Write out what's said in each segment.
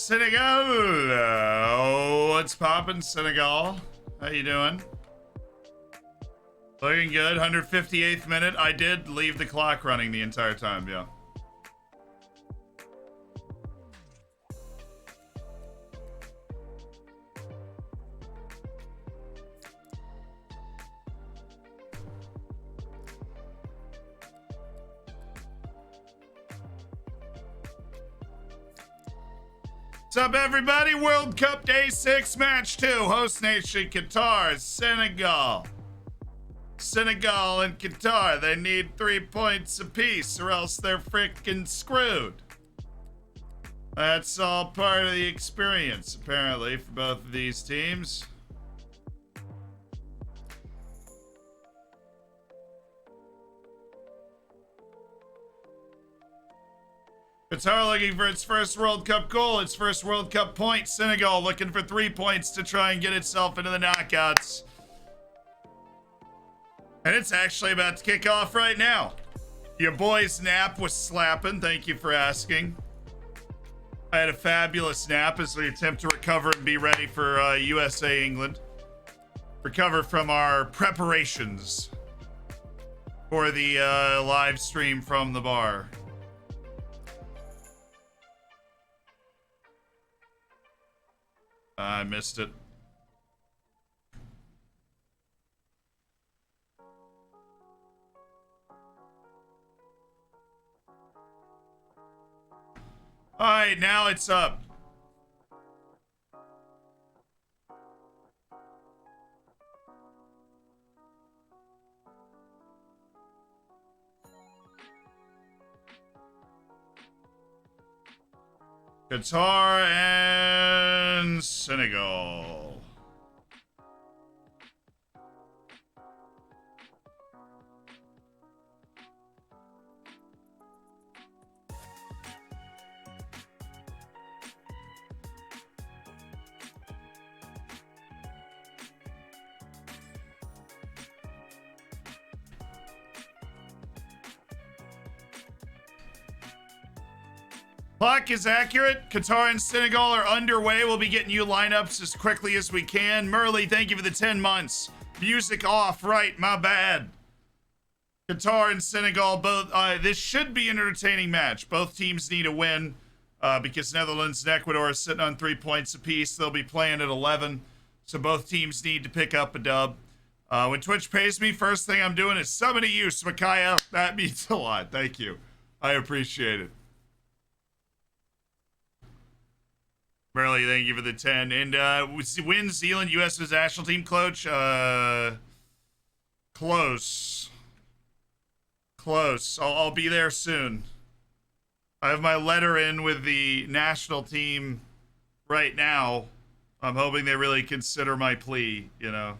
Senegal. What's poppin', Senegal? How you doing? Looking good. 158th minute. I did leave the clock running the entire time, yeah. What's up, everybody? World Cup Day 6, Match 2. Host nation, Qatar, Senegal. Senegal and Qatar, they need 3 points apiece or else they're freaking screwed. That's all part of the experience, apparently, for both of these teams. Qatar looking for its first World Cup goal, its first World Cup point. Senegal looking for 3 points to try and get itself into the knockouts. And it's actually about to kick off right now. Your boy's nap was slapping. Thank you for asking. I had a fabulous nap as we attempt to recover and be ready for USA England. Recover from our preparations for the live stream from the bar. I missed it. All right, now it's up. Qatar and Senegal. Clock is accurate. Qatar and Senegal are underway. We'll be getting you lineups as quickly as we can. Merly, thank you for the 10 months. Music off, right, my bad. Qatar and Senegal, both, this should be an entertaining match. Both teams need a win because Netherlands and Ecuador are sitting on 3 points apiece. They'll be playing at 11, so both teams need to pick up a dub. When Twitch pays me, first thing I'm doing is subbing to you, Smakaya. That means a lot. Thank you. I appreciate it. Merly, thank you for the 10. And win Zealand U.S.'s national team coach. Close. I'll be there soon. I have my letter in with the national team right now. I'm hoping they really consider my plea, you know.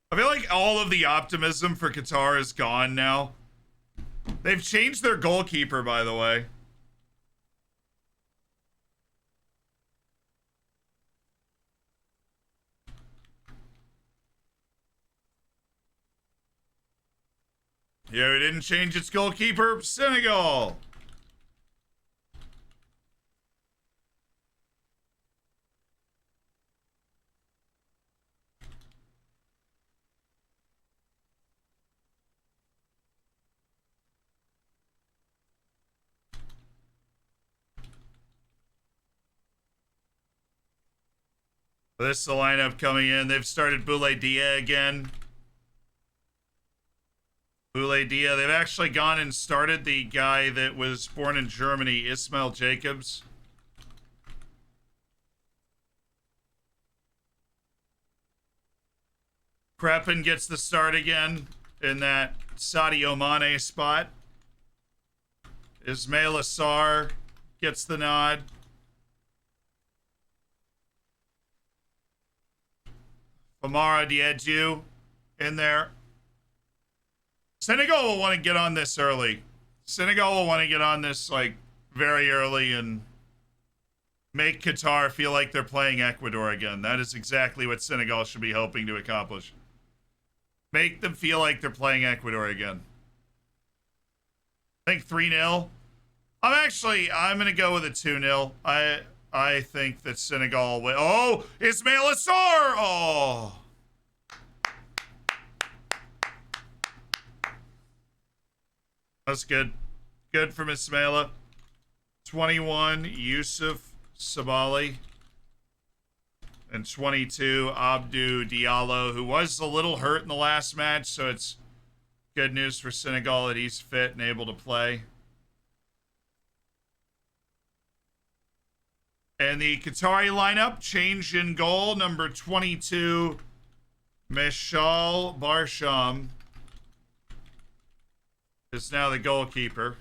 I feel like all of the optimism for Qatar is gone now. They've changed their goalkeeper, by the way. Yeah, it didn't change its goalkeeper. Senegal. This is the lineup coming in. They've started Boulaye Dia again. Boulaye Dia. They've actually gone and started the guy that was born in Germany, Ismail Jacobs. Crepin gets the start again in that Sadio Mane spot. Ismail Assar gets the nod. Famara Diedhiou in there. Senegal will want to get on this early. Senegal will want to get on this like very early and make Qatar feel like they're playing Ecuador again. That is exactly what Senegal should be hoping to accomplish. Make them feel like they're playing Ecuador again. I think 3-0. I'm gonna go with a 2-0. I think that Senegal will. Oh, Ismail Assar! Oh. That's good. Good from Ismaila. 21, Yusuf Sabali. And 22, Abdou Diallo, who was a little hurt in the last match, so it's good news for Senegal that he's fit and able to play. And the Qatari lineup, change in goal, number 22, Meshal Barsham is now the goalkeeper.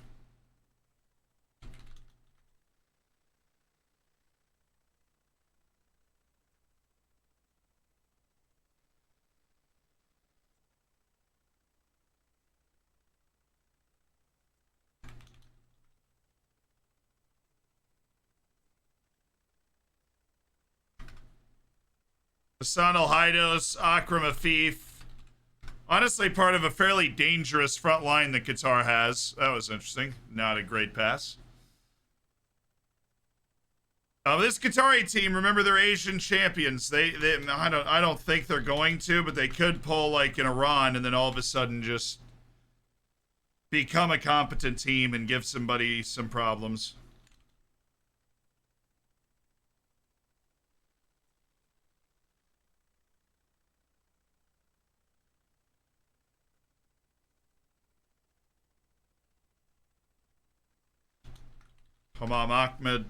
Hassan El Haidos, Akram Afif. Honestly, part of a fairly dangerous front line that Qatar has. That was interesting. Not a great pass. This Qatari team, remember they're Asian champions. I don't think they're going to, but they could pull like an Iran and then all of a sudden just become a competent team and give somebody some problems. Hamam Ahmed.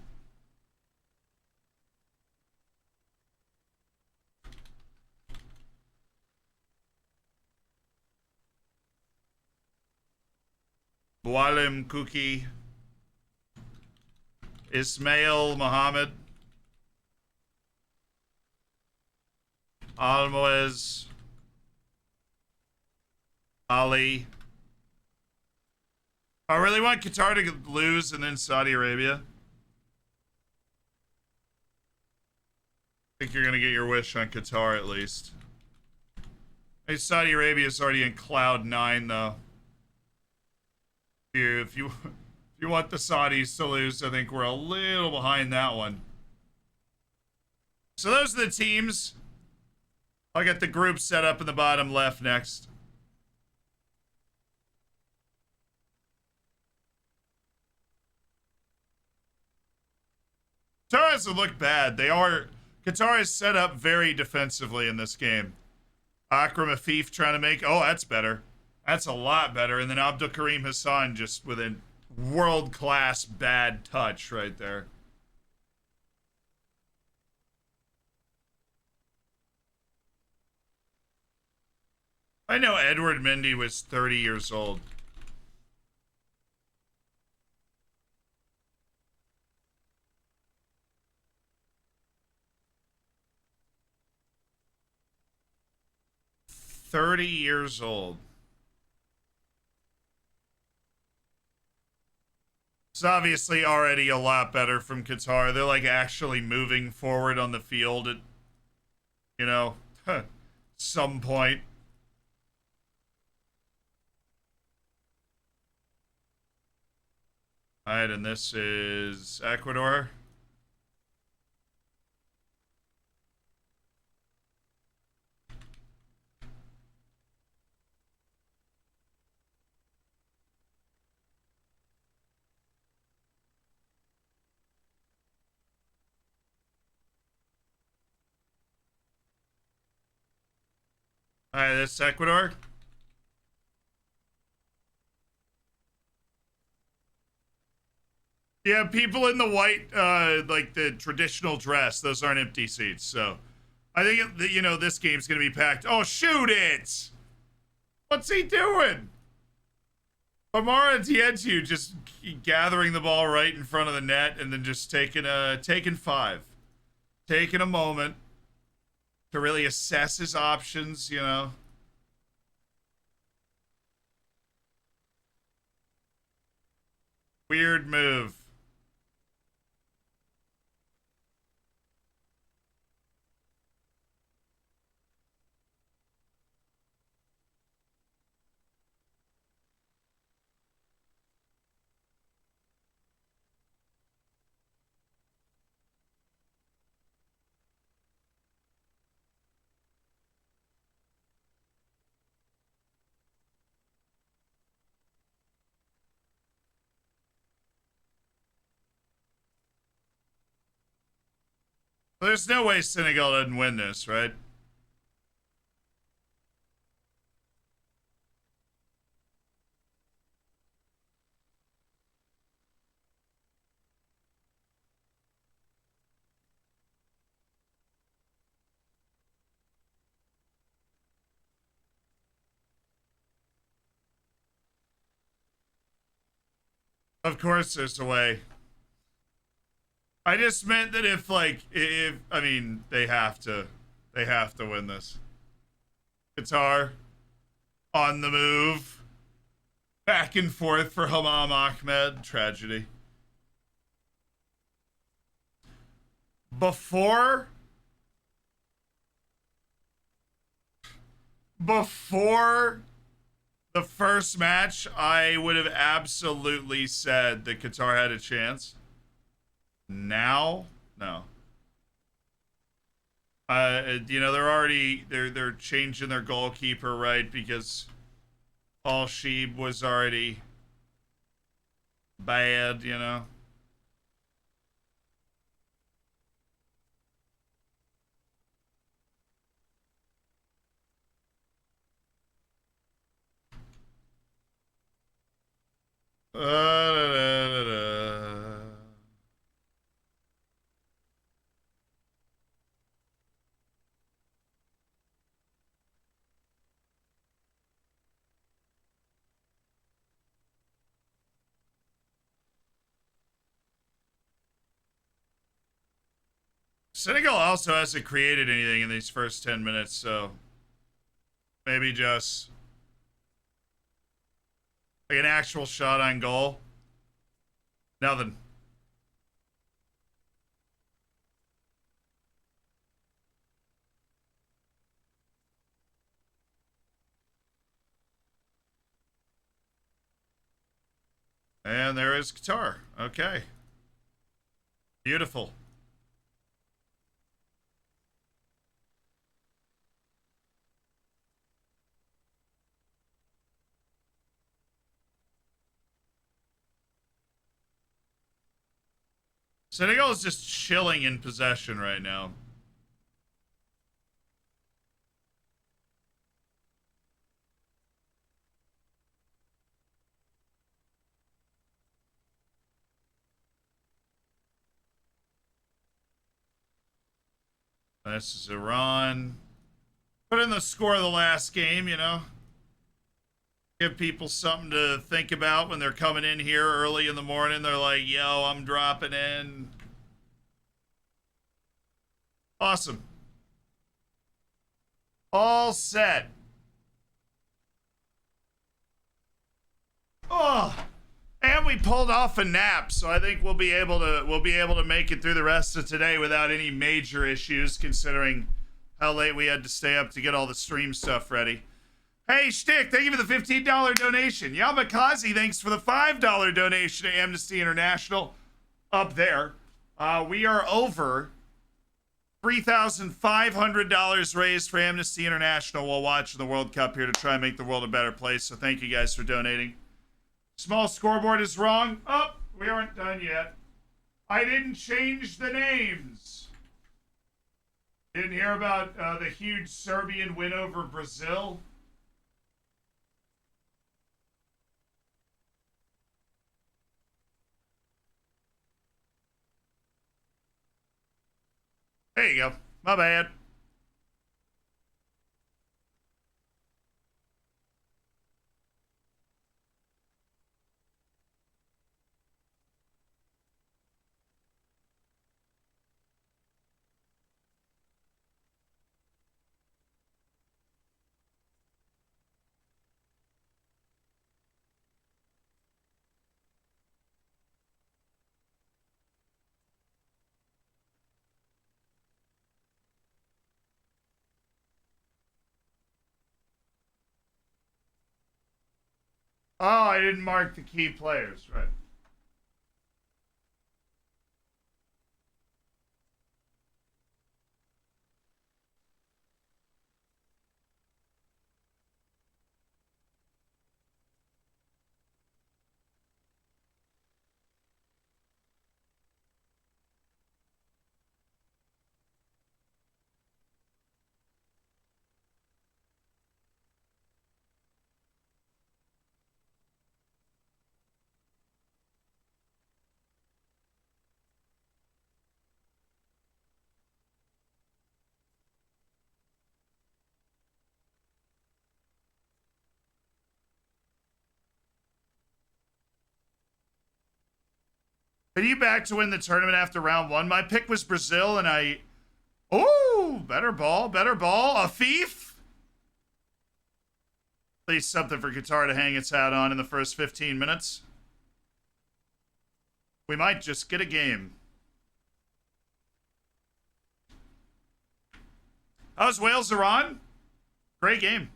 Boualim Kuki. Ismail Mohammed. Almoez. Ali. I really want Qatar to lose and then Saudi Arabia. I think you're going to get your wish on Qatar at least. Hey, Saudi Arabia is already in cloud 9 though. If you want the Saudis to lose, I think we're a little behind that one. So those are the teams. I'll get the group set up in the bottom left next. Qatar doesn't look bad. Qatar is set up very defensively in this game. Akram Afif trying to make, oh, that's better. That's a lot better. And then Abdul Karim Hassan just with a world-class bad touch right there. I know Edward Mendy was 30 years old. $30 years old. It's obviously already a lot better from Qatar. They're like actually moving forward on the field at, you know, some point. All right, and this is Ecuador. All right, that's Ecuador. Yeah, people in the white, like the traditional dress, those aren't empty seats. So I think, this game's going to be packed. Oh, shoot it! What's he doing? Amara Diétu just gathering the ball right in front of the net and then just taking 5. Taking a moment to really assess his options, Weird move. There's no way Senegal doesn't win this, right? Of course there's a way. I just meant that if I mean they have to win this. Qatar on the move. Back and forth for Hamam Ahmed. Tragedy. Before before the first match, I would have absolutely said that Qatar had a chance. Now, no. They're changing their goalkeeper, right? Because Al Sheeb was already bad, you know. Da, da, da. Senegal also hasn't created anything in these first 10 minutes, so maybe just like an actual shot on goal. Nothing. And there is Qatar. Okay. Beautiful. Senegal is just chilling in possession right now. This is Iran. Put in the score of the last game, you know. Give people something to think about when they're coming in here early in the morning. They're like, yo, I'm dropping in. Awesome. All set. Oh, and we pulled off a nap, so I think we'll be able to make it through the rest of today without any major issues, considering how late we had to stay up to get all the stream stuff ready. Hey, Shtick, thank you for the $15 donation. Yamakazi, thanks for the $5 donation to Amnesty International up there. We are over $3,500 raised for Amnesty International while watching the World Cup here to try and make the world a better place. So thank you guys for donating. Small scoreboard is wrong. Oh, we aren't done yet. I didn't change the names. Didn't hear about the huge Serbian win over Brazil? There you go. My bad. Oh, I didn't mark the key players, right? Are you back to win the tournament after round one? My pick was Brazil, and I... Oh, better ball, better ball. A thief? At least something for Qatar to hang its hat on in the first 15 minutes. We might just get a game. How's Wales-Iran? Great game.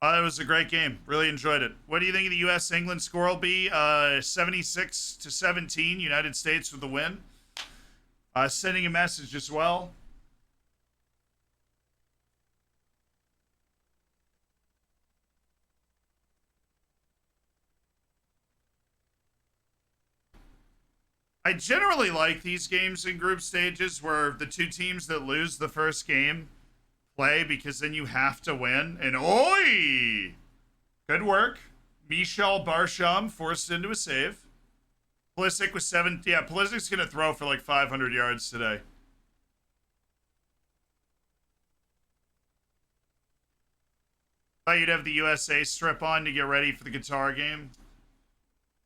It was a great game. Really enjoyed it. What do you think of the U.S.-England score will be? 76-17, United States with the win. Sending a message as well. I generally like these games in group stages where the two teams that lose the first game play, because then you have to win. And oi! Good work. Michel Barsham forced into a save. Pulisic was 7. Yeah, Pulisic's going to throw for like 500 yards today. Thought you'd have the USA strip on to get ready for the Qatar game.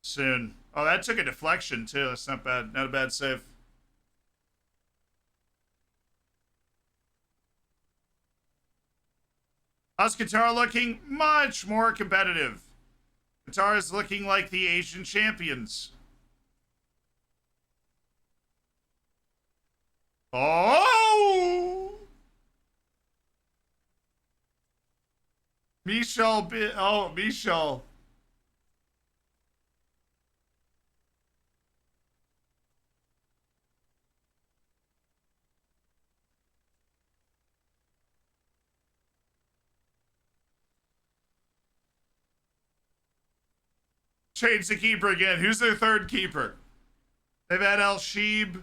Soon. Oh, that took a deflection too. That's not bad. Not a bad save. How's Qatar looking? Much more competitive. Qatar is looking like the Asian champions. Oh! Michel. Change the keeper again. Who's their third keeper? They've had Al Sheeb.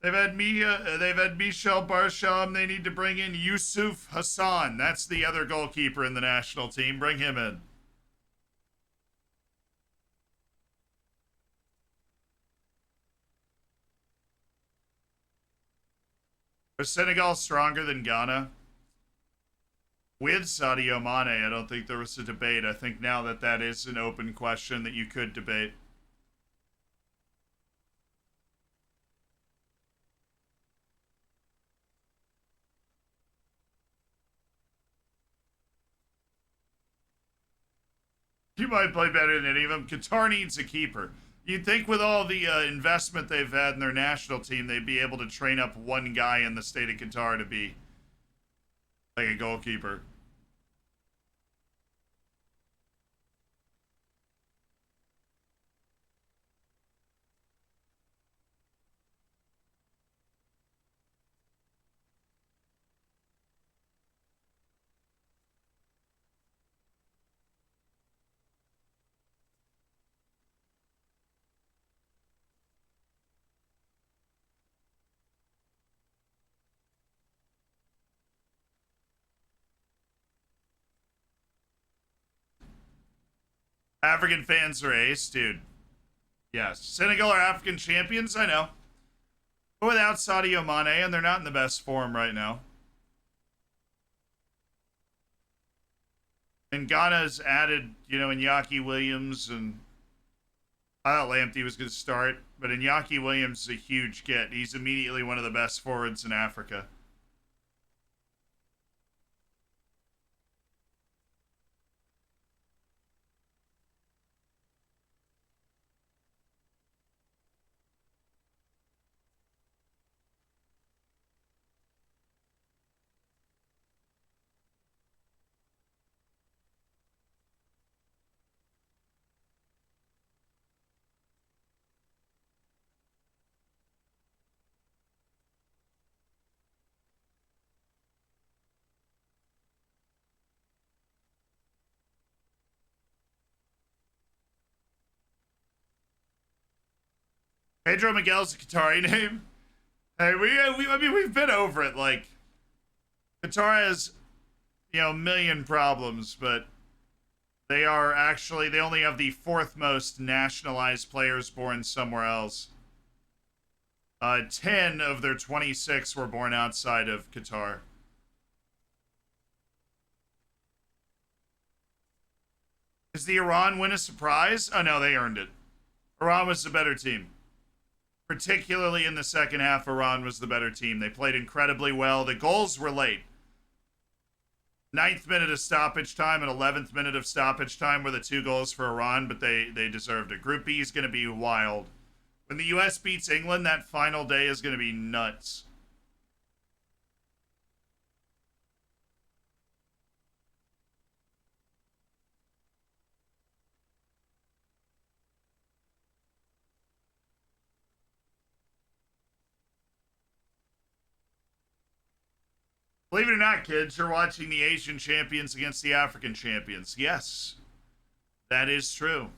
They've had Michel Barsham. They need to bring in Yusuf Hassan. That's the other goalkeeper in the national team. Bring him in. Was Senegal stronger than Ghana? With Sadio Mane, I don't think there was a debate. I think now that is an open question that you could debate. You might play better than any of them. Qatar needs a keeper. You'd think with all the investment they've had in their national team, they'd be able to train up one guy in the state of Qatar to be like a goalkeeper. African fans are ace, dude. Yes. Senegal are African champions, I know. But without Sadio Mane, and they're not in the best form right now. And Ghana's added, Iñaki Williams, and I thought Lamptey was going to start, but Iñaki Williams is a huge get. He's immediately one of the best forwards in Africa. Pedro Miguel's a Qatari name. Hey, we've been over it. Like, Qatar has, a million problems, but they only have the fourth most nationalized players born somewhere else. 10 of their 26 were born outside of Qatar. Is the Iran win a surprise? Oh, no, they earned it. Iran was the better team. Particularly in the second half, Iran was the better team. They played incredibly well. The goals were late. 9th minute of stoppage time and 11th minute of stoppage time were the 2 goals for Iran, but they deserved it. Group B is going to be wild. When the U.S. beats England, that final day is going to be nuts. Believe it or not, kids, you're watching the Asian champions against the African champions. Yes, that is true.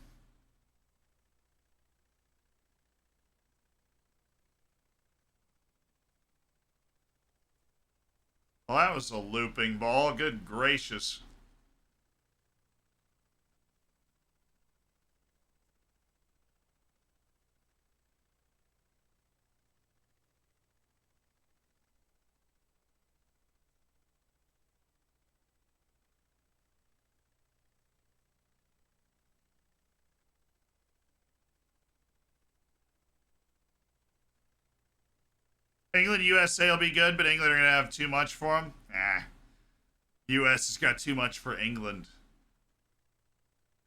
Well, that was a looping ball. Good gracious. England, USA will be good, but England are going to have too much for them. US has got too much for England.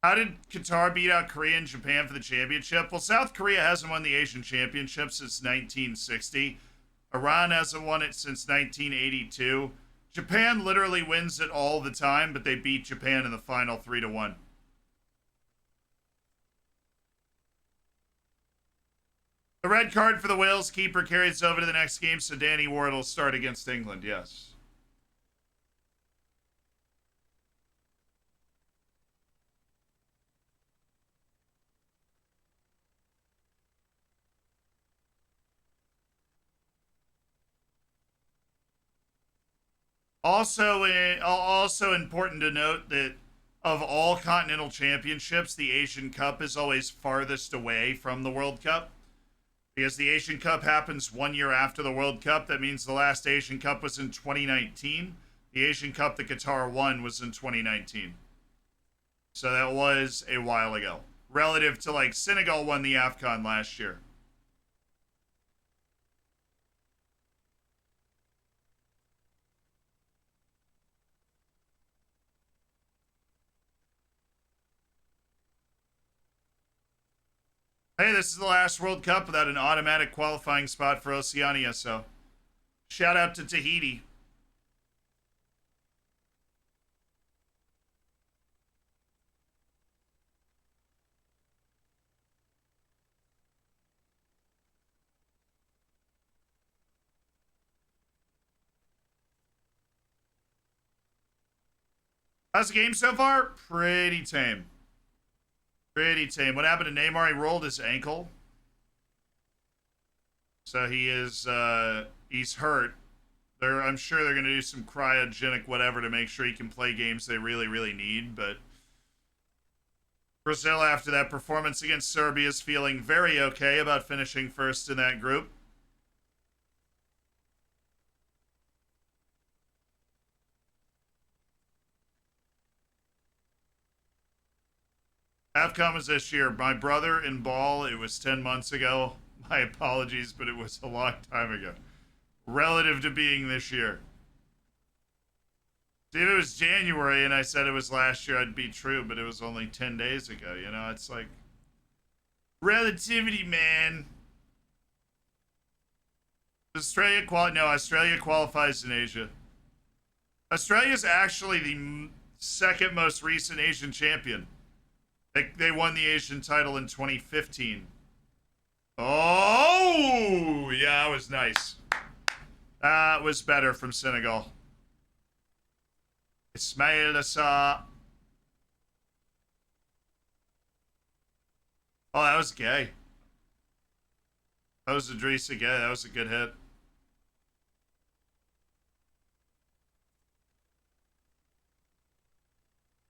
How did Qatar beat out Korea and Japan for the championship? Well, South Korea hasn't won the Asian Championship since 1960. Iran hasn't won it since 1982. Japan literally wins it all the time, but they beat Japan in the final 3-1. The red card for the Wales keeper carries over to the next game, so Danny Ward will start against England, yes. Also important to note that of all continental championships, the Asian Cup is always farthest away from the World Cup. Because the Asian Cup happens 1 year after the World Cup. That means the last Asian Cup was in 2019. The Asian Cup that Qatar won was in 2019. So that was a while ago. Relative to like Senegal won the AFCON last year. Hey, this is the last World Cup without an automatic qualifying spot for Oceania, so shout out to Tahiti. How's the game so far? Pretty tame. Pretty tame. What happened to Neymar? He rolled his ankle. So he's hurt. I'm sure they're going to do some cryogenic whatever to make sure he can play games they really, really need. But Brazil, after that performance against Serbia, is feeling very okay about finishing first in that group. AFCON was this year. My brother in ball, it was 10 months ago. My apologies, but it was a long time ago. Relative to being this year. See, if it was January and I said it was last year, I'd be true, but it was only 10 days ago. You know, it's like relativity, man. Australia qualifies in Asia. Australia's actually the second most recent Asian champion. They won the Asian title in 2015. Oh, yeah, that was nice. That was better from Senegal. Ismail Assar. Oh, that was gay. That was Idrissa Gay. That was a good hit.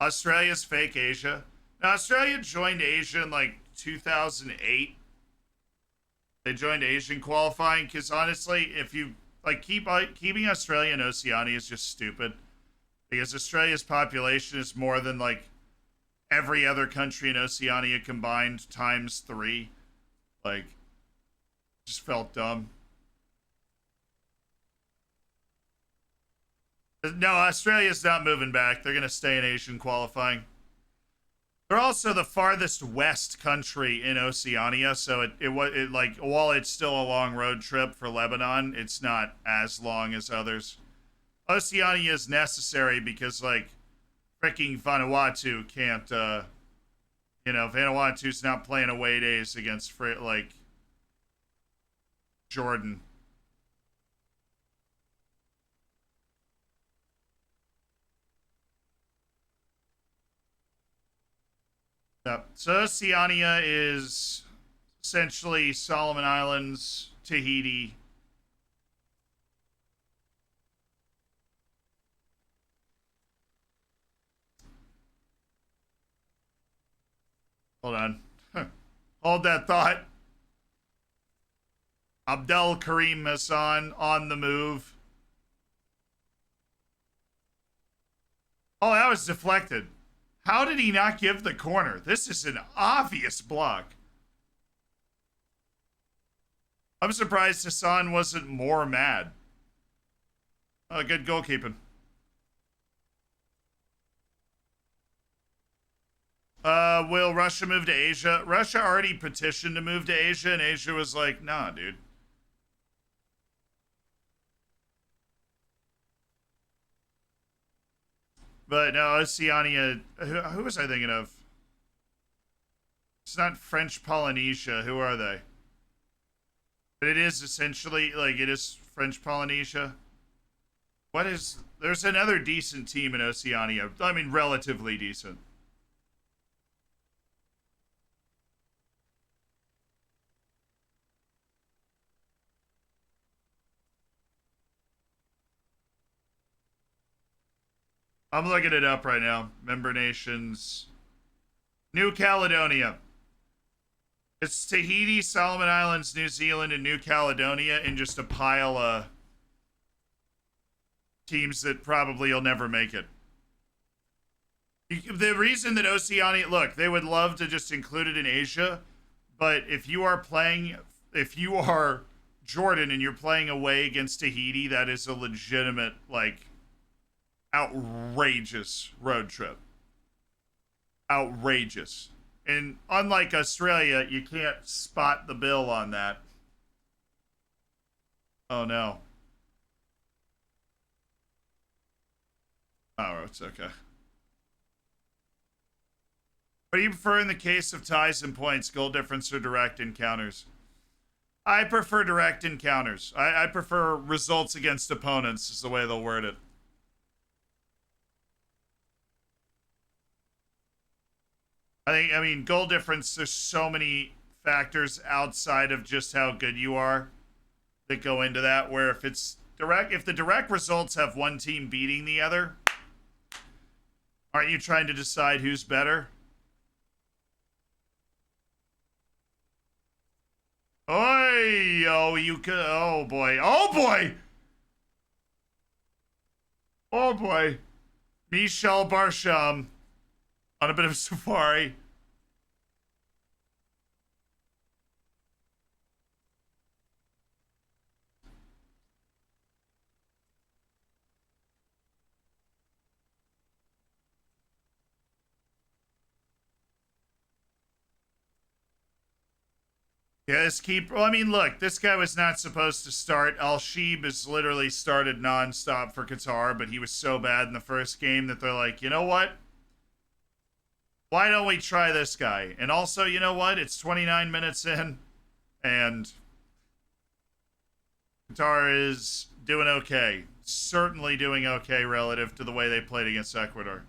Australia's fake Asia. Now, Australia joined Asia in like 2008. They joined Asian qualifying because honestly, if you like keeping Australia and Oceania is just stupid because Australia's population is more than like every other country in Oceania combined times 3. Like, Just felt dumb. No, Australia's not moving back. They're going to stay in Asian qualifying. They're also the farthest west country in Oceania, so it like while it's still a long road trip for Lebanon, it's not as long as others. Oceania is necessary because like freaking Vanuatu can't Vanuatu's not playing away days against like Jordan. Yep. So Oceania is essentially Solomon Islands, Tahiti. Hold on. Hold that thought. Abdel Karim Hassan on the move. Oh, that was deflected. How did he not give the corner? This is an obvious block. I'm surprised Hassan wasn't more mad. Oh, good goalkeeping. Will Russia move to Asia? Russia already petitioned to move to Asia, and Asia was like, nah, dude. But no, Oceania. Who was I thinking of? It's not French Polynesia. Who are they? But it is essentially like it is French Polynesia. What is? There's another decent team in Oceania. I mean, relatively decent. I'm looking it up right now. Member nations. New Caledonia. It's Tahiti, Solomon Islands, New Zealand, and New Caledonia in just a pile of teams that probably will never make it. The reason that Oceania, look, they would love to just include it in Asia, but if you are Jordan and you're playing away against Tahiti, that is a legitimate, like, outrageous road trip. Outrageous. And unlike Australia, you can't spot the bill on that. Oh no. Oh, it's okay. What do you prefer in the case of ties and points, goal difference or direct encounters? I prefer direct encounters. I prefer results against opponents is the way they'll word it. I mean, goal difference, there's so many factors outside of just how good you are that go into that, where if the direct results have one team beating the other, aren't you trying to decide who's better? Oi, oh, you could, oh boy, oh boy! Oh boy. Michel Barsham on a bit of a safari. Yeah, this keeper. Well, I mean, look, this guy was not supposed to start. Al Sheeb has literally started nonstop for Qatar, but he was so bad in the first game that they're like, you know what? Why don't we try this guy? And also, you know what? It's 29 minutes in, and Qatar is doing okay. Certainly doing okay relative to the way they played against Ecuador.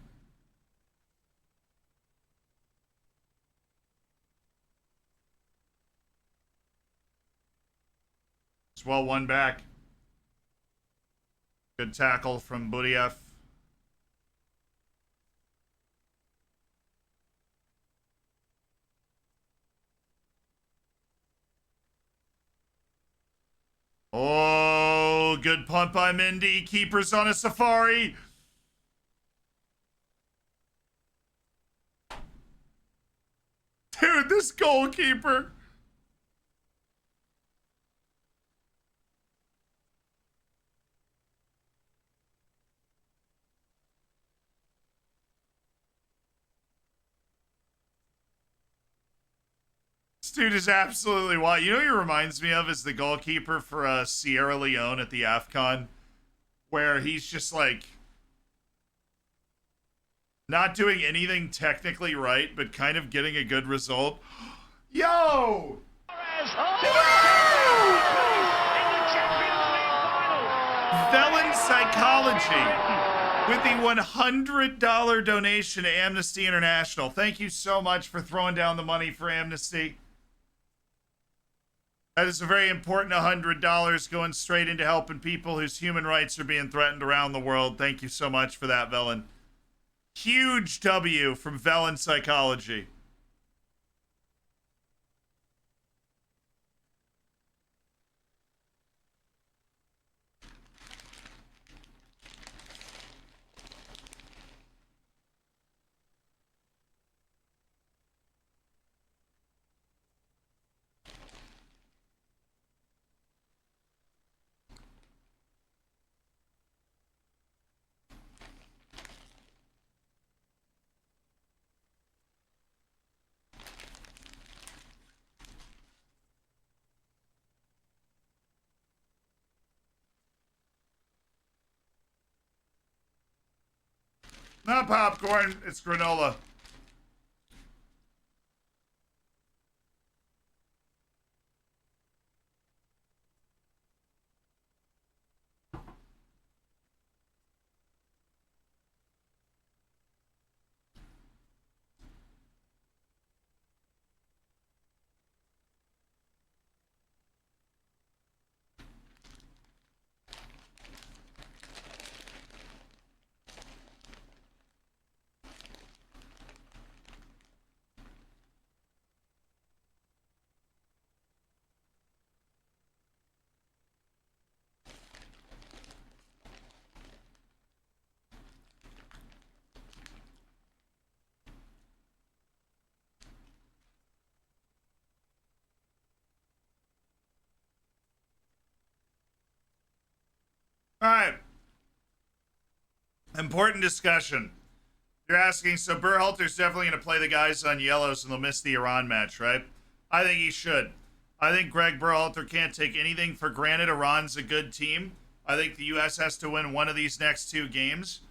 It's well one back. Good tackle from Buriev. Oh, good punt by Mindy. Keeper's on a safari. Dude, this goalkeeper. This dude is absolutely wild. You know what he reminds me of is the goalkeeper for Sierra Leone at the AFCON, where he's just like not doing anything technically right, but kind of getting a good result. Yo! Felon Psychology with the $100 donation to Amnesty International. Thank you so much for throwing down the money for Amnesty. That is a very important $100 going straight into helping people whose human rights are being threatened around the world. Thank you so much for that, Velen. Huge W from Velen Psychology. Not popcorn, it's granola. All right. Important discussion. You're asking, so Berhalter's definitely going to play the guys on yellows and they'll miss the Iran match, right? I think he should. I think Greg Berhalter can't take anything for granted. Iran's a good team. I think the U.S. has to win one of these next two games.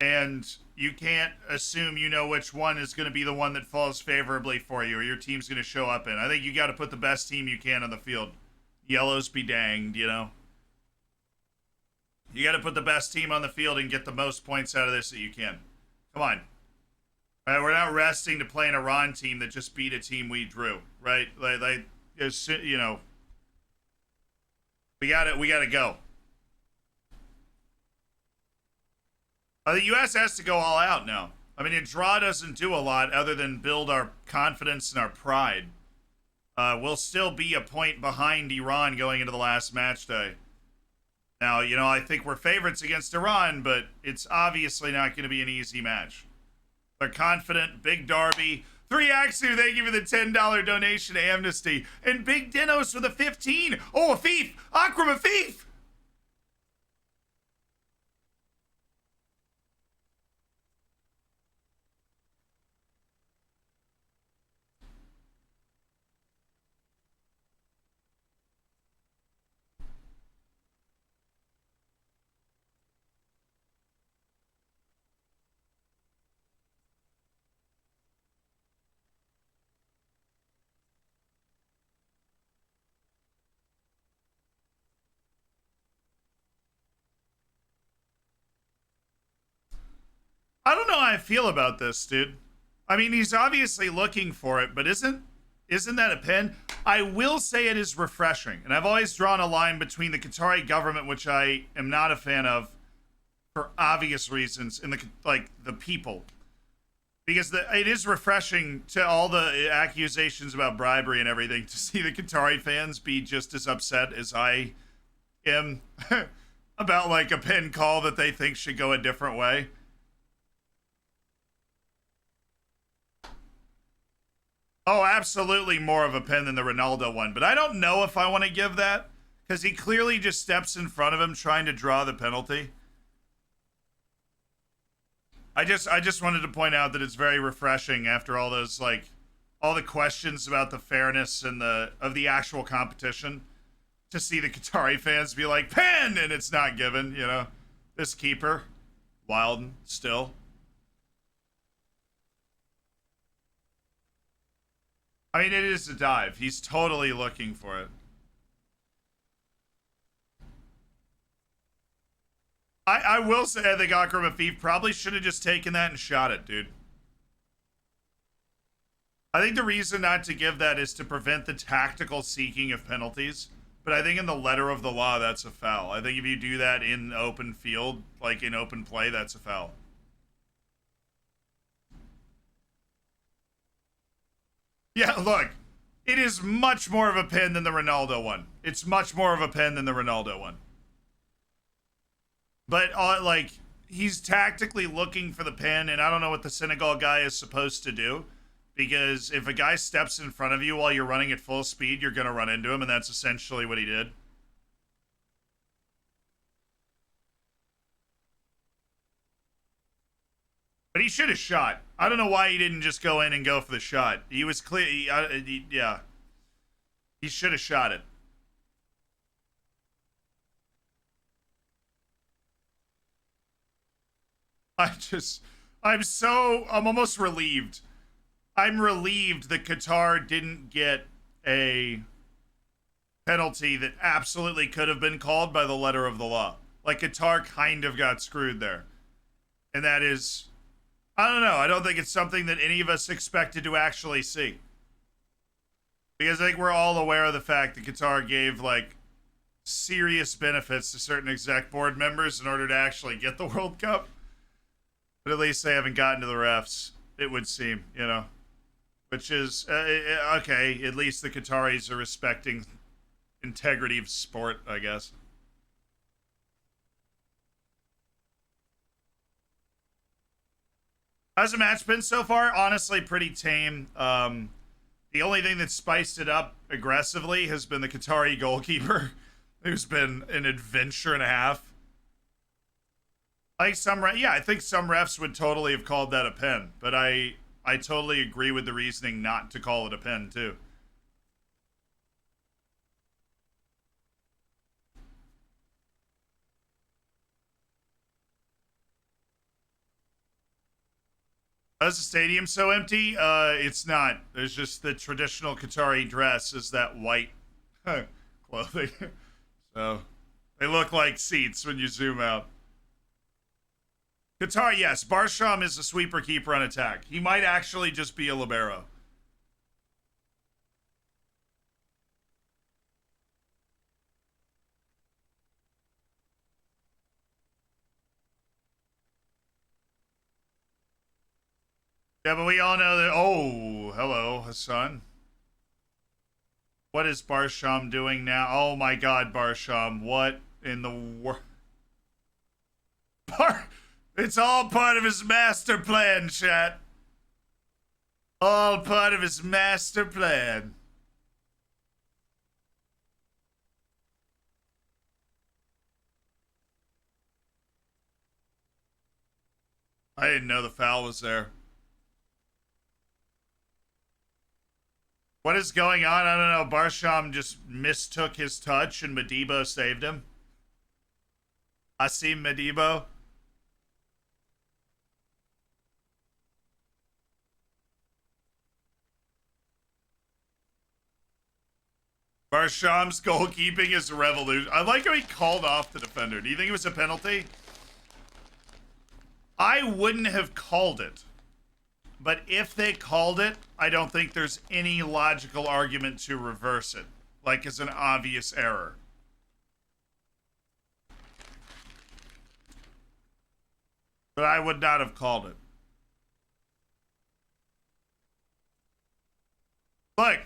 And you can't assume you know which one is going to be the one that falls favorably for you or your team's going to show up in. I think you got to put the best team you can on the field. Yellows be danged, you know? You got to put the best team on the field and get the most points out of this that you can. Come on. All right, we're not resting to play an Iran team that just beat a team we drew, right? Like you know, we got to go. The U.S. has to go all out now. I mean, a draw doesn't do a lot other than build our confidence and our pride. We'll still be a point behind Iran going into the last match day. Now, you know, I think we're favorites against Iran, but it's obviously not going to be an easy match. They're confident. Big Darby. 3Axu, thank you for the $10 donation to Amnesty. And Big Dinos for the 15. Oh, Afif. Akram Afif. I don't know how I feel about this, dude. I mean, he's obviously looking for it, but isn't that a pin? I will say it is refreshing, and I've always drawn a line between the Qatari government, which I am not a fan of, for obvious reasons, and the people, because it is refreshing to all the accusations about bribery and everything to see the Qatari fans be just as upset as I am about like a pin call that they think should go a different way. Oh, absolutely more of a pin than the Ronaldo one. But I don't know if I want to give that because he clearly just steps in front of him trying to draw the penalty. I just wanted to point out that it's very refreshing after all those like all the questions about the fairness and of the actual competition, to see the Qatari fans be like, pen, and it's not given, you know. This keeper, Wilden, still. I mean, it is a dive. He's totally looking for it. I will say I think Akram Afif probably should have just taken that and shot it, dude. I think the reason not to give that is to prevent the tactical seeking of penalties. But I think in the letter of the law, that's a foul. I think if you do that in open field, like in open play, that's a foul. Yeah, look, it is much more of a pin than the Ronaldo one. It's much more of a pin than the Ronaldo one. But, like, he's tactically looking for the pin, and I don't know what the Senegal guy is supposed to do. Because if a guy steps in front of you while you're running at full speed, you're going to run into him, and that's essentially what he did. But he should have shot. I don't know why he didn't just go in and go for the shot. He was clear. Yeah. He should have shot it. I'm almost relieved. I'm relieved that Qatar didn't get a penalty that absolutely could have been called by the letter of the law. Like, Qatar kind of got screwed there. And that is, I don't know. I don't think it's something that any of us expected to actually see. Because I think we're all aware of the fact that Qatar gave, like, serious benefits to certain exec board members in order to actually get the World Cup. But at least they haven't gotten to the refs, it would seem, you know. Which is, okay, at least the Qataris are respecting integrity of sport, I guess. How's the match been so far? Honestly, pretty tame. The only thing that spiced it up aggressively has been the Qatari goalkeeper, who's been an adventure and a half. Like I think some refs would totally have called that a pen, but I totally agree with the reasoning not to call it a pen too. Is the stadium so empty? It's not. There's just the traditional Qatari dress is that white clothing. So they look like seats when you zoom out. Qatar, yes. Barsham is a sweeper keeper on attack. He might actually just be a libero. Yeah, but we all know that. Oh, hello, Hassan. What is Barsham doing now? Oh my God, Barsham. What in the world? It's all part of his master plan, chat. All part of his master plan. I didn't know the foul was there. What is going on? I don't know. Barsham just mistook his touch and Madibo saved him. Asim Madibo. Barsham's goalkeeping is a revolution. I like how he called off the defender. Do you think it was a penalty? I wouldn't have called it. But if they called it, I don't think there's any logical argument to reverse it. Like, it's an obvious error. But I would not have called it. Look.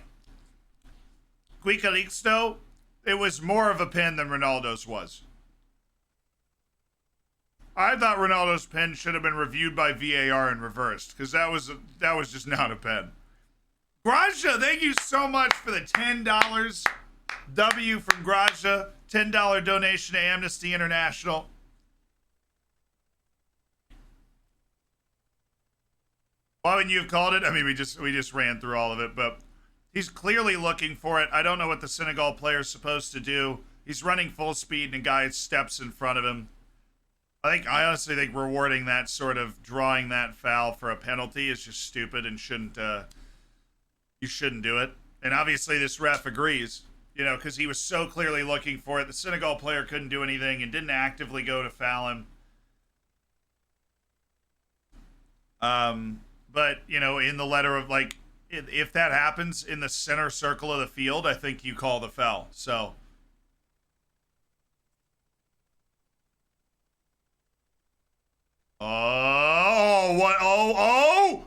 Guicalixto, it was more of a pen than Ronaldo's was. I thought Ronaldo's pen should have been reviewed by VAR and reversed, because that was just not a pen. Graja, thank you so much for the $10. W from Graja, $10 donation to Amnesty International. Why wouldn't you have called it? I mean, we just ran through all of it, but he's clearly looking for it. I don't know what the Senegal player is supposed to do. He's running full speed and a guy steps in front of him. I honestly think rewarding that sort of drawing that foul for a penalty is just stupid and shouldn't you shouldn't do it. And obviously this ref agrees, you know, because he was so clearly looking for it. The Senegal player couldn't do anything and didn't actively go to foul him. But, you know, in the letter of, like, if that happens in the center circle of the field, I think you call the foul. So, oh, what? Oh!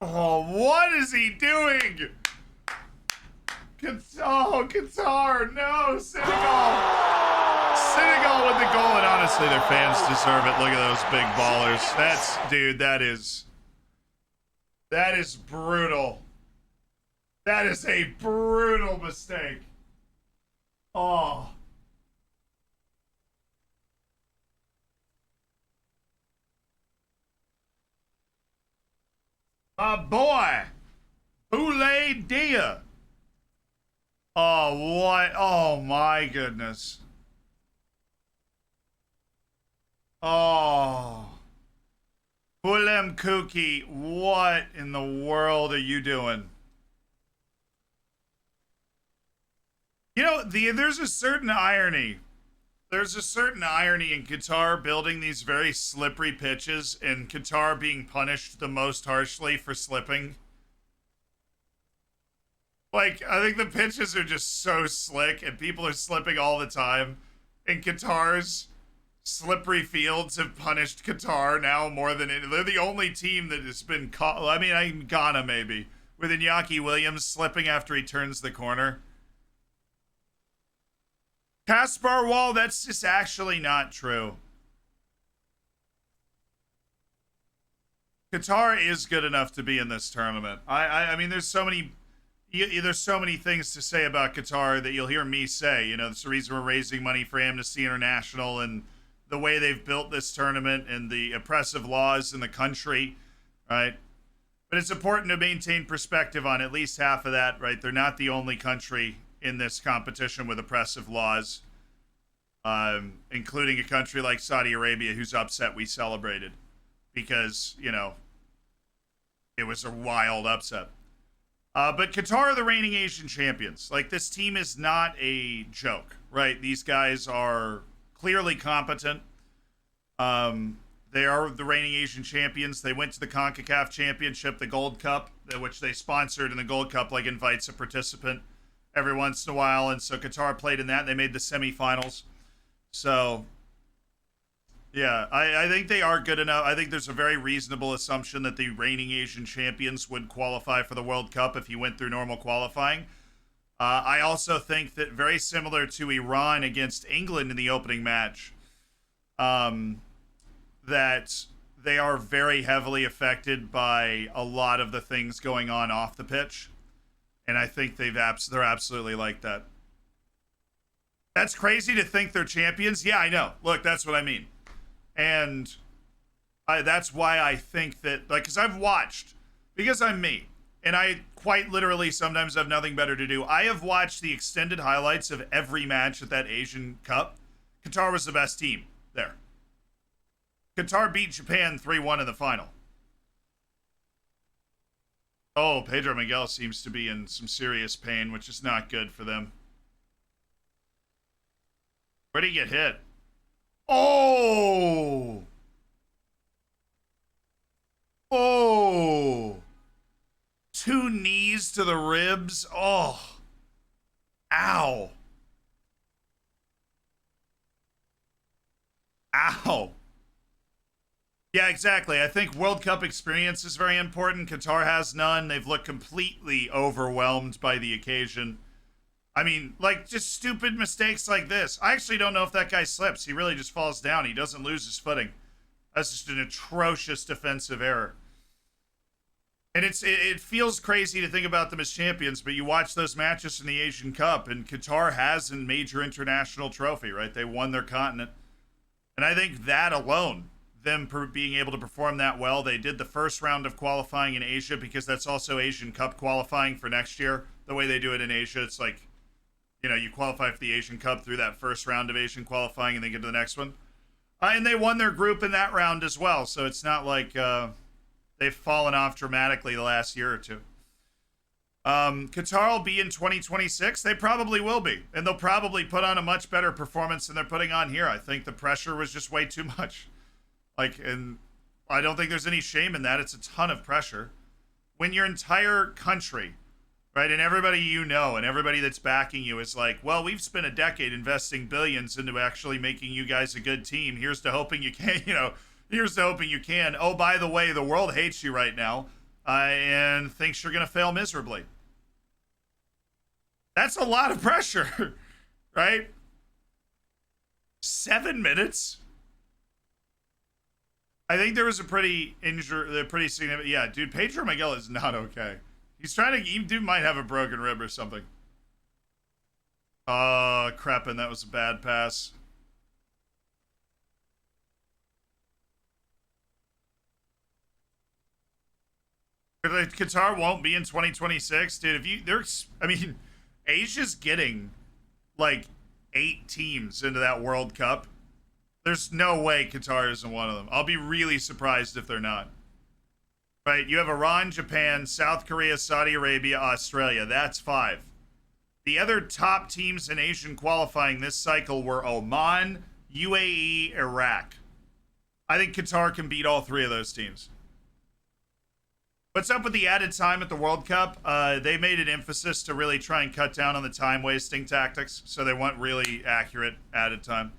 Oh, what is he doing? Oh, Qatar, no, Senegal. Senegal with the goal, and honestly, their fans deserve it. Look at those big ballers. Dude, that is brutal. That is a brutal mistake. Oh. My boy, Boulay Dia. Oh, what? Oh, my goodness. Oh. Fulham Kookie, what in the world are you doing? You know, there's a certain irony. There's a certain irony in Qatar building these very slippery pitches and Qatar being punished the most harshly for slipping. Like, I think the pitches are just so slick and people are slipping all the time. And Qatar's slippery fields have punished Qatar now more than it. They're the only team that has been caught. I mean, Ghana maybe, with Iñaki Williams slipping after he turns the corner. Kaspar Wall, that's just actually not true. Qatar is good enough to be in this tournament. I mean, there's so many things to say about Qatar that you'll hear me say. You know, that's the reason we're raising money for Amnesty International and the way they've built this tournament and the oppressive laws in the country, right? But it's important to maintain perspective on at least half of that, right? They're not the only country in this competition with oppressive laws, including a country like Saudi Arabia, who's upset we celebrated because, you know, it was a wild upset. But Qatar are the reigning Asian champions. Like, this team is not a joke, right? These guys are clearly competent. They are the reigning Asian champions. They went to the CONCACAF Championship, the Gold Cup, which they sponsored, and the Gold Cup, like, invites a participant every once in a while. And so Qatar played in that. And they made the semifinals. So, yeah, I think they are good enough. I think there's a very reasonable assumption that the reigning Asian champions would qualify for the World Cup if you went through normal qualifying. I also think that, very similar to Iran against England in the opening match, that they are very heavily affected by a lot of the things going on off the pitch. And I think they're absolutely like that. That's crazy to think they're champions. Yeah, I know. Look, that's what I mean. And that's why I think that, like, because I've watched, because I'm me, and I quite literally sometimes have nothing better to do. I have watched the extended highlights of every match at that Asian Cup. Qatar was the best team there. Qatar beat Japan 3-1 in the final. Oh, Pedro Miguel seems to be in some serious pain, which is not good for them. Where'd he get hit? Oh! Oh! 2 knees to the ribs. Oh! Ow! Ow! Yeah, exactly. I think World Cup experience is very important. Qatar has none. They've looked completely overwhelmed by the occasion. I mean, like, just stupid mistakes like this. I actually don't know if that guy slips. He really just falls down. He doesn't lose his footing. That's just an atrocious defensive error. And it feels crazy to think about them as champions, but you watch those matches in the Asian Cup, and Qatar has a major international trophy, right? They won their continent. And I think that alone, them being able to perform that well, they did the first round of qualifying in Asia because that's also Asian Cup qualifying for next year. The way they do it in Asia, it's like, you know, you qualify for the Asian Cup through that first round of Asian qualifying and then get to the next one. And they won their group in that round as well, so it's not like they've fallen off dramatically the last year or two. Qatar will be in 2026. They probably will be. And they'll probably put on a much better performance than they're putting on here. I think the pressure was just way too much. And I don't think there's any shame in that. It's a ton of pressure. When your entire country, right, and everybody you know and everybody that's backing you is like, well, we've spent a decade investing billions into actually making you guys a good team. Here's to hoping you can, here's to hoping you can. Oh, by the way, the world hates you right now and thinks you're going to fail miserably. That's a lot of pressure, right? 7 minutes? I think there was a pretty significant. Yeah, dude, Pedro Miguel is not okay. Dude might have a broken rib or something. Crepin, that was a bad pass. Qatar won't be in 2026, dude. Asia's getting like 8 teams into that World Cup. There's no way Qatar isn't one of them. I'll be really surprised if they're not. Right, you have Iran, Japan, South Korea, Saudi Arabia, Australia. That's 5. The other top teams in Asian qualifying this cycle were Oman, UAE, Iraq. I think Qatar can beat all 3 of those teams. What's up with the added time at the World Cup? They made an emphasis to really try and cut down on the time-wasting tactics, so they want really accurate added time.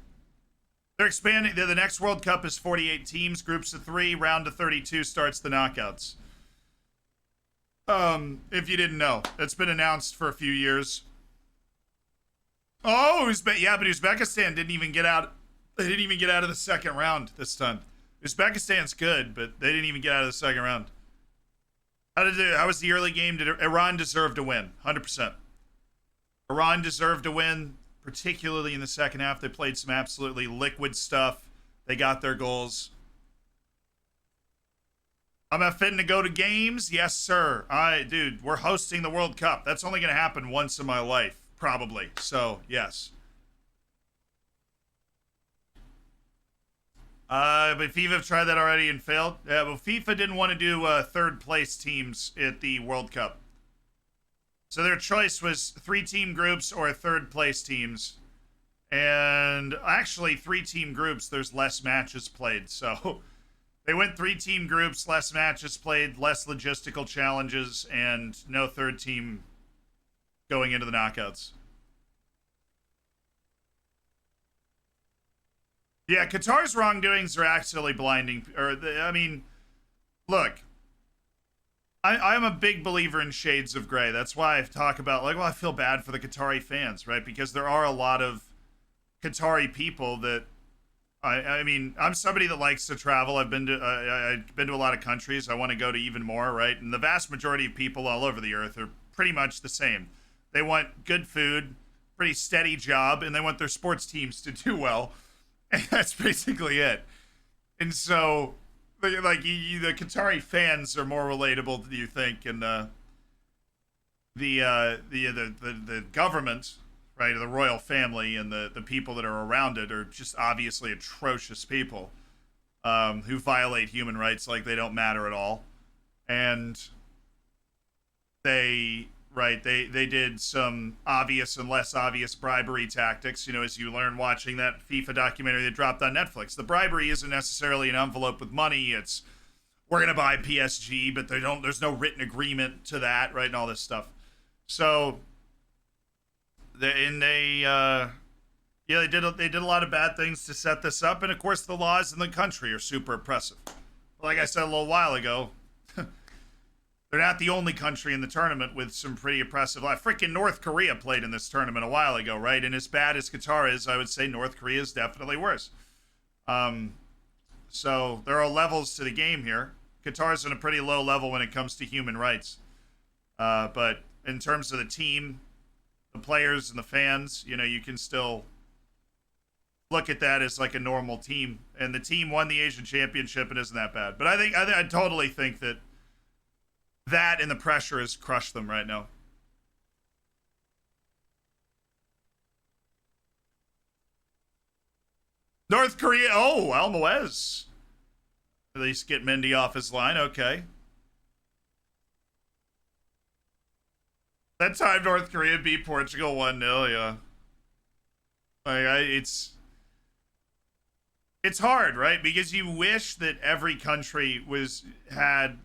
They're expanding. The next World Cup is 48 teams, groups of 3, round of 32 starts the knockouts. If you didn't know, it's been announced for a few years. Oh, but Uzbekistan didn't even get out. They didn't even get out of the second round this time. Uzbekistan's good, but they didn't even get out of the second round. How was the early game? Did Iran deserve to win? 100%. Iran deserved to win, particularly in the second half. They played some absolutely liquid stuff. They got their goals. I'm fitting to go to games? Yes, sir. Dude, we're hosting the World Cup. That's only going to happen once in my life, probably. So, yes. But FIFA have tried that already and failed. Yeah, well, FIFA didn't want to do third place teams at the World Cup. So their choice was 3-team groups or third place teams. And actually 3-team groups, there's less matches played. So they went 3-team groups, less matches played, less logistical challenges, and no third team going into the knockouts. Yeah, Qatar's wrongdoings are actually blinding. Look, I'm a big believer in shades of gray. That's why I talk about, I feel bad for the Qatari fans, right? Because there are a lot of Qatari people that, I'm somebody that likes to travel. I've been to a lot of countries. I want to go to even more, right? And the vast majority of people all over the earth are pretty much the same. They want good food, pretty steady job, and they want their sports teams to do well. And that's basically it. And so, the Qatari fans are more relatable, do you think? And the government, right, the royal family and the people that are around it are just obviously atrocious people who violate human rights like they don't matter at all. And they did some obvious and less obvious bribery tactics, as you learn watching that FIFA documentary that dropped on Netflix. The bribery isn't necessarily an envelope with money. It's, we're going to buy PSG, but there's no written agreement to that, right, and all this stuff. So, they did a lot of bad things to set this up, and of course the laws in the country are super oppressive. Like I said a little while ago, they're not the only country in the tournament with some pretty oppressive laws. Freaking North Korea played in this tournament a while ago, right? And as bad as Qatar is, I would say North Korea is definitely worse. So there are levels to the game here. Qatar's on a pretty low level when it comes to human rights. But in terms of the team, the players and the fans, you know, you can still look at that as like a normal team. And the team won the Asian Championship and isn't that bad. But I totally think that and the pressure has crushed them right now. North Korea. Oh, Almoez. At least get Mendy off his line. Okay. That time North Korea beat Portugal 1-0, yeah. Like, it's hard, right? Because you wish that every country had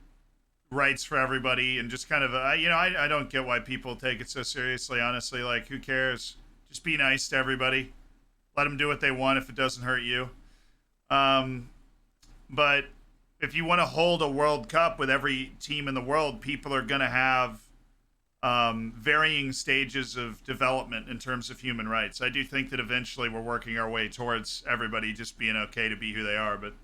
rights for everybody and just kind of, I don't get why people take it so seriously, honestly. Like, who cares? Just be nice to everybody. Let them do what they want if it doesn't hurt you. But if you want to hold a World Cup with every team in the world, people are going to have varying stages of development in terms of human rights. I do think that eventually we're working our way towards everybody just being okay to be who they are. But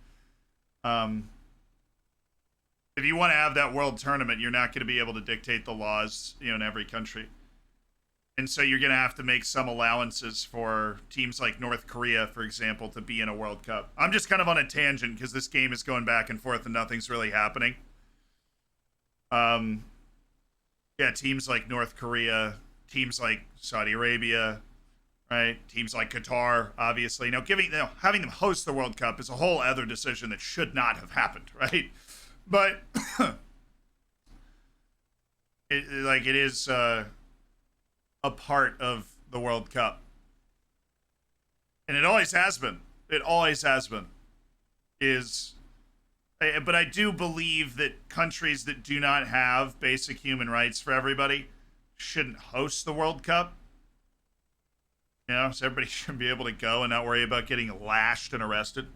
if you want to have that world tournament, you're not going to be able to dictate the laws, in every country. And so you're going to have to make some allowances for teams like North Korea, for example, to be in a World Cup. I'm just kind of on a tangent because this game is going back and forth and nothing's really happening. Yeah, teams like North Korea, teams like Saudi Arabia, right? Teams like Qatar, obviously. Now, having them host the World Cup is a whole other decision that should not have happened, right? But it is a part of the World Cup, and it always has been. It always has been. But I do believe that countries that do not have basic human rights for everybody shouldn't host the World Cup. So everybody should be able to go and not worry about getting lashed and arrested.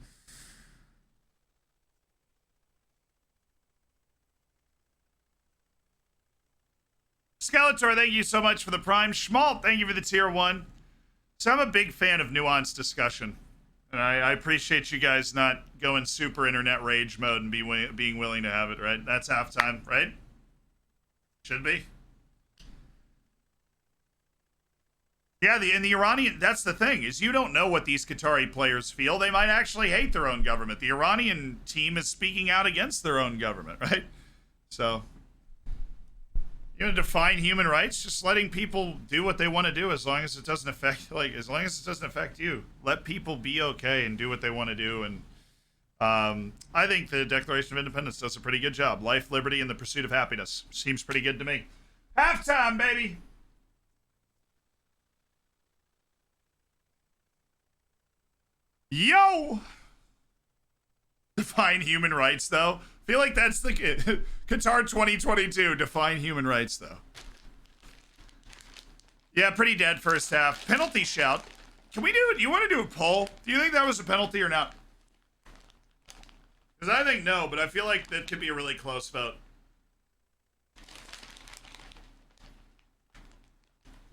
Skeletor, thank you so much for the Prime. Schmalt, thank you for the tier 1. So I'm a big fan of nuanced discussion. And I appreciate you guys not going super internet rage mode and being willing to have it, right? That's halftime, right? Should be. Yeah, and the Iranian, that's the thing, is you don't know what these Qatari players feel. They might actually hate their own government. The Iranian team is speaking out against their own government, right? So, you know, define human rights, just letting people do what they want to do as long as it doesn't affect you. Let people be okay and do what they want to do. And I think the Declaration of Independence does a pretty good job. Life, liberty, and the pursuit of happiness. Seems pretty good to me. Halftime, baby! Yo! Define human rights, though. Feel like that's the Qatar 2022. Define human rights, though. Yeah, pretty dead first half. Penalty shout. Can we do it? You want to do a poll? Do you think that was a penalty or not? Because I think no, but I feel like that could be a really close vote.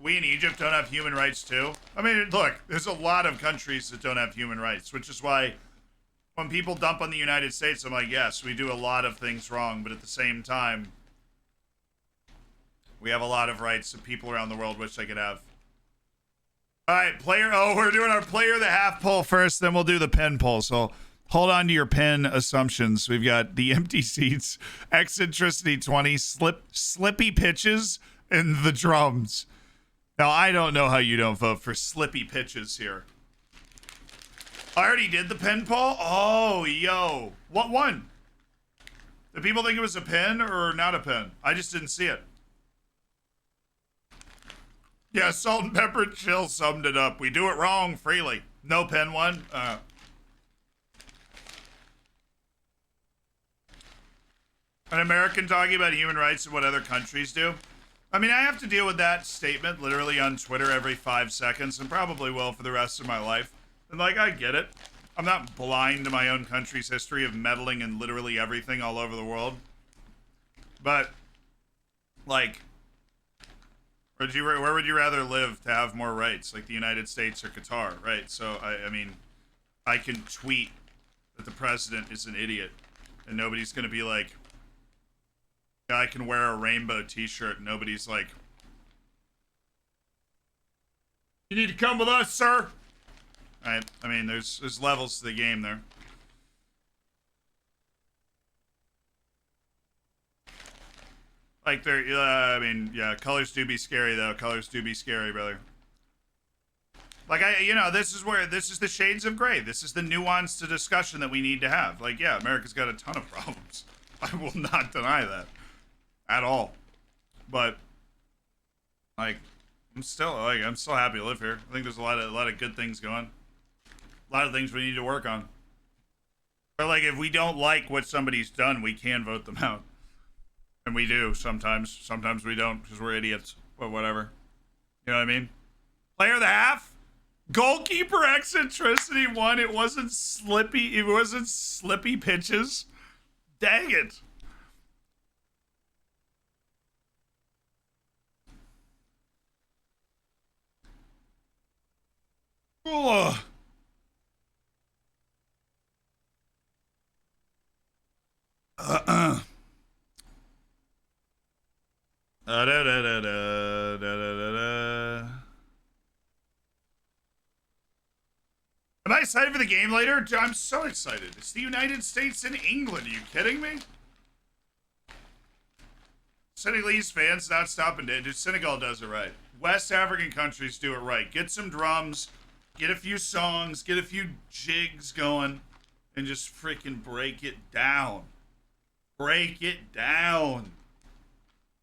We in Egypt don't have human rights too. I mean, look, there's a lot of countries that don't have human rights, which is why when people dump on the United States, I'm like, yes, we do a lot of things wrong, but at the same time, we have a lot of rights that people around the world wish they could have. All right, player. Oh, we're doing our player of the half poll first, then we'll do the pen poll. So hold on to your pen assumptions. We've got the empty seats, eccentricity 20, slippy pitches, and the drums. Now, I don't know how you don't vote for slippy pitches here. I already did the pen poll? Oh, yo. What one? Did people think it was a pen or not a pen? I just didn't see it. Yeah, Salt and Pepper Chill summed it up. We do it wrong freely. No pen one? An American talking about human rights and what other countries do? I mean, I have to deal with that statement literally on Twitter every 5 seconds and probably will for the rest of my life. And, like, I get it. I'm not blind to my own country's history of meddling in literally everything all over the world. But, like, where would you rather live to have more rights? Like the United States or Qatar, right? So, I mean, I can tweet that the president is an idiot. And nobody's going to be like, I can wear a rainbow t-shirt and nobody's like, you need to come with us, sir. Right? I mean, there's levels to the game there. Like I mean, yeah, colors do be scary though. Colors do be scary, brother. Like this is the shades of gray. This is the nuanced discussion that we need to have. Like, yeah, America's got a ton of problems. I will not deny that at all. But like, I'm still happy to live here. I think there's a lot of good things going. A lot of things we need to work on. But like, if we don't like what somebody's done, we can vote them out. And we do sometimes. Sometimes we don't because we're idiots. But whatever. You know what I mean? Player of the half? Goalkeeper eccentricity 1. It wasn't slippy. It wasn't slippy pitches. Dang it. Ugh. Am I excited for the game later? I'm so excited. It's the United States and England. Are you kidding me? Senegalese fans not stopping to. Senegal does it right. West African countries do it right. Get some drums, get a few songs, get a few jigs going, and just freaking break it down. Break it down.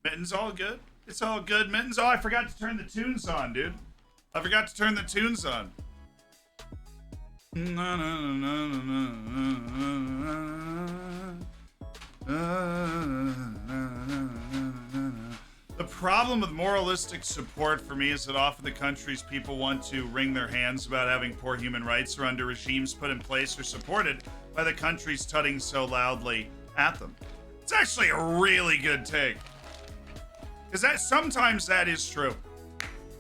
Mitten's all good. It's all good. Mitten's I forgot to turn the tunes on, dude. I forgot to turn the tunes on. The problem with moralistic support for me is that often the countries people want to wring their hands about having poor human rights are under regimes put in place or supported by the countries tutting so loudly at them. It's actually a really good take. Because sometimes that is true.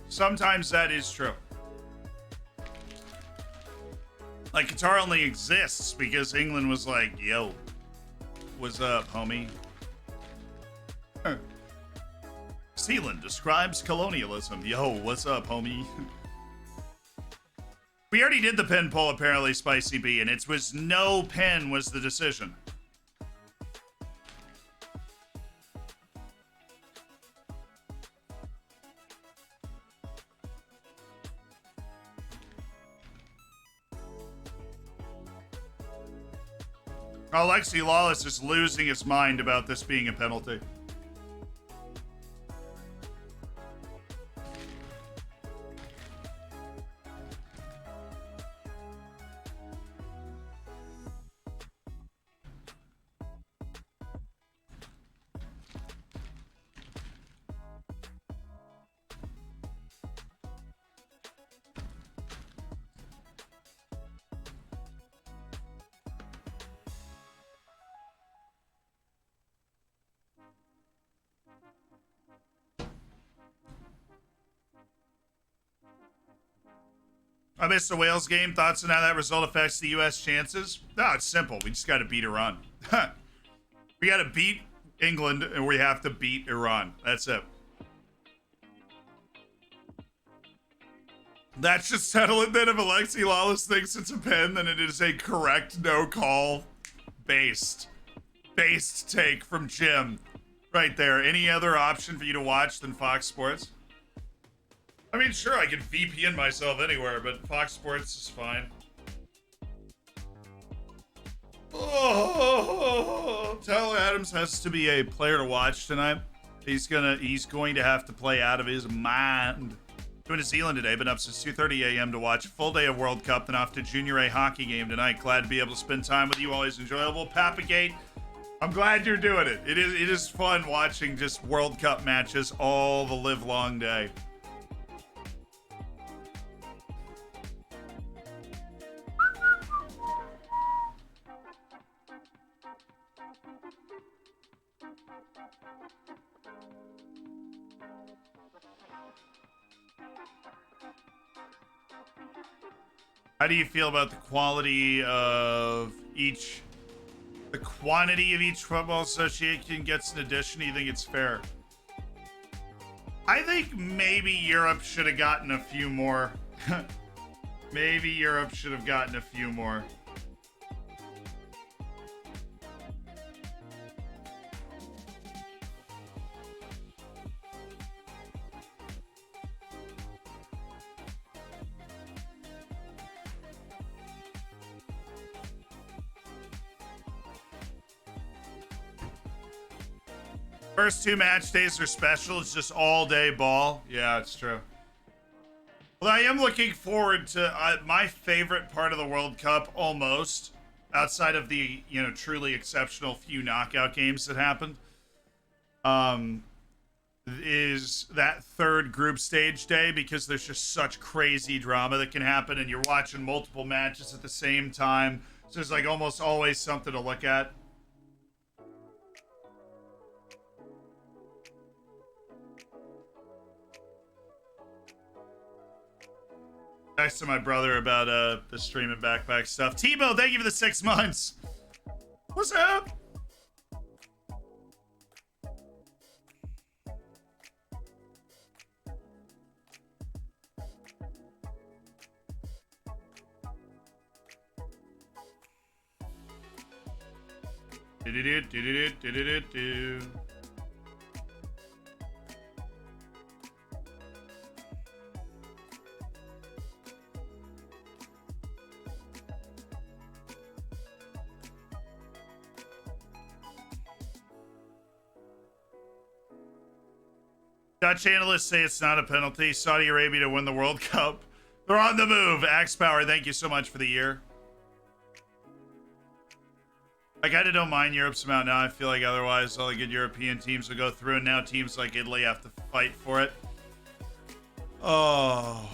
Sometimes that is true. Like, Qatar only exists because England was like, yo, what's up, homie? Sealand describes colonialism. Yo, what's up, homie? We already did the pen poll, apparently, Spicy B, and it was no pen was the decision. Alexi Lawless is losing his mind about this being a penalty. I missed the Wales game. Thoughts on how that result affects the U.S. chances? No, it's simple. We just got to beat Iran. We got to beat England, and we have to beat Iran. That's it. That should settle it then. If Alexi Lawless thinks it's a pen, then it is a correct no call based take from Jim. Right there. Any other option for you to watch than Fox Sports? I mean, sure, I can VPN myself anywhere, but Fox Sports is fine. Oh, Tyler Adams has to be a player to watch tonight. He's going to have to play out of his mind. Going to Zealand today, been up since 2:30 a.m. to watch a full day of World Cup, then off to Junior A hockey game tonight. Glad to be able to spend time with you. Always enjoyable. Papagate, I'm glad you're doing it. It is fun watching just World Cup matches all the live long day. How do you feel about the quality of each The quantity of each football association gets an addition. Do you think it's fair? I think maybe Europe should have gotten a few more. Maybe Europe should have gotten a few more. First 2 match days are special. It's just all day ball. Yeah, it's true. Well, I am looking forward to my favorite part of the World Cup, almost, outside of the, you know, truly exceptional few knockout games that happened, is that third group stage day, because there's just such crazy drama that can happen, and you're watching multiple matches at the same time. So there's like almost always something to look at. Nice to my brother about the stream and backpack stuff. Tebow, thank you for the 6 months. What's up? Do-do-do-do-do-do-do-do. Dutch analysts say it's not a penalty. Saudi Arabia to win the World Cup. They're on the move. Axe Power, thank you so much for the year. I kind of don't mind Europe's amount now. I feel like otherwise all the good European teams will go through, and now teams like Italy have to fight for it. Oh.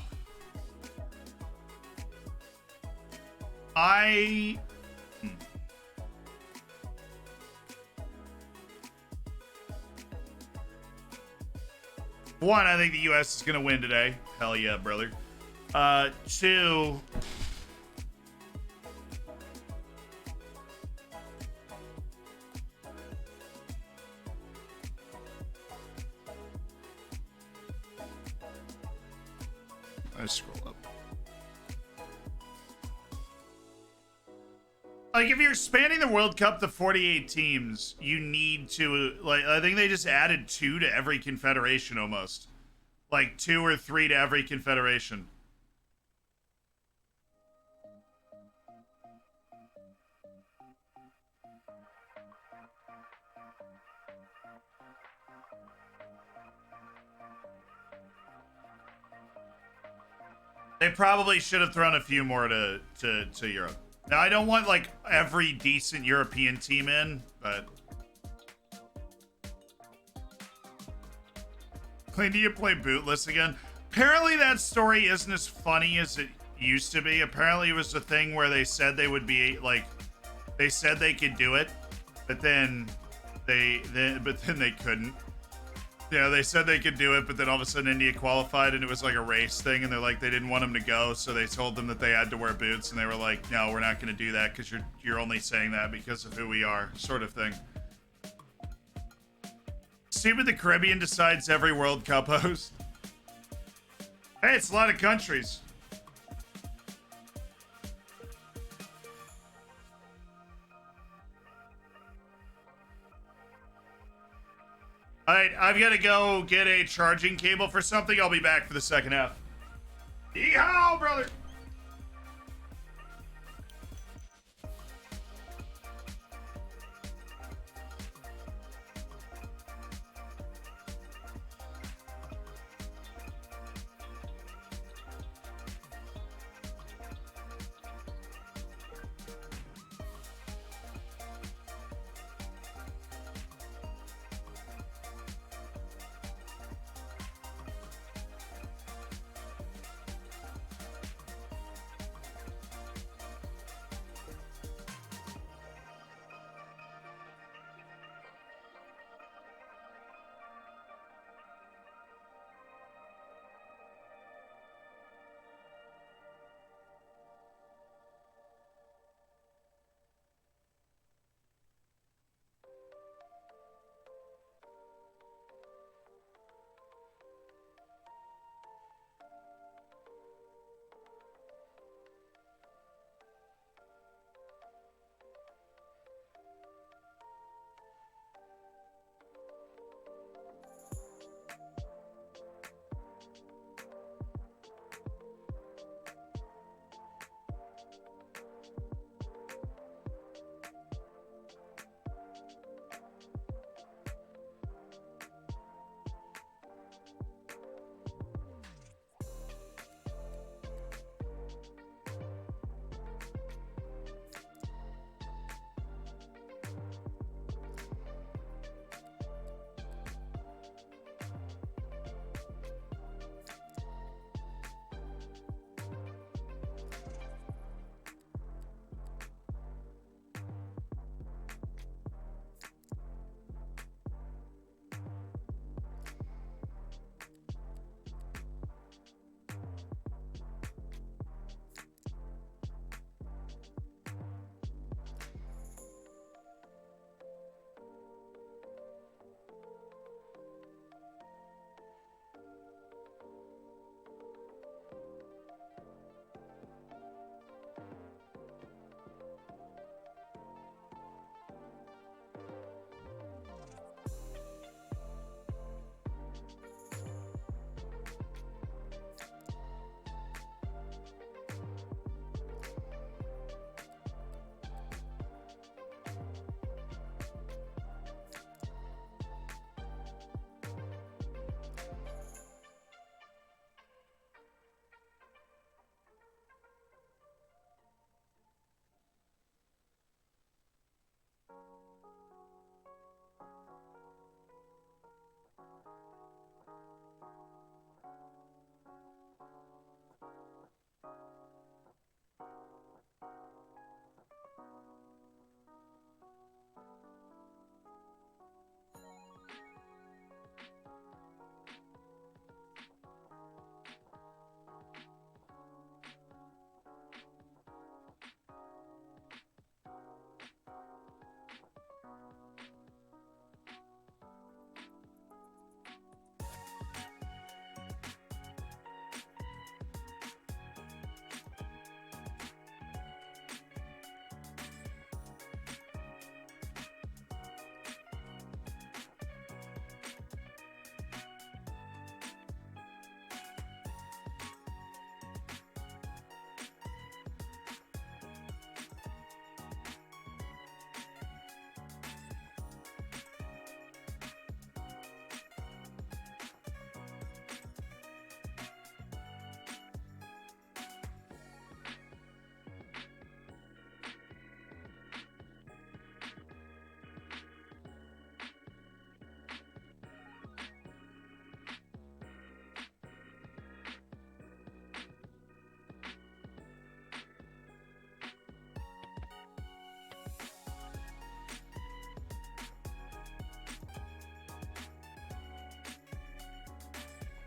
One, I think the U.S. is going to win today. Hell yeah, brother. 2... I scroll up. Like, if you're expanding the World Cup to 48 teams, you need to, like, I think they just added 2 to every confederation almost. Like, 2 or 3 to every confederation. They probably should have thrown a few more to Europe. Now, I don't want, like, every decent European team in, but... Clean, do you play bootless again? Apparently that story isn't as funny as it used to be. Apparently it was a thing where they said they would be, like... They said they could do it, but then they couldn't. You know, they said they could do it, but then all of a sudden India qualified, and it was like a race thing, and they're like, they didn't want them to go, so they told them that they had to wear boots, and they were like, no, we're not going to do that because you're only saying that because of who we are, sort of thing. Stupid the Caribbean decides every World Cup host. Hey, it's a lot of countries. All right, I've got to go get a charging cable for something. I'll be back for the second half. Yeehaw, brother!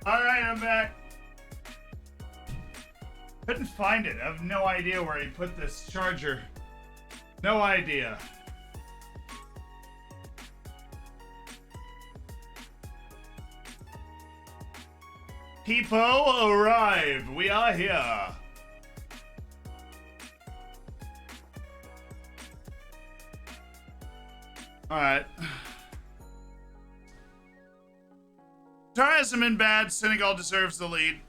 All right, I'm back. Couldn't find it. I have no idea where he put this charger. No idea. People arrive. We are here. All right. Qatar hasn't been bad. Senegal deserves the lead.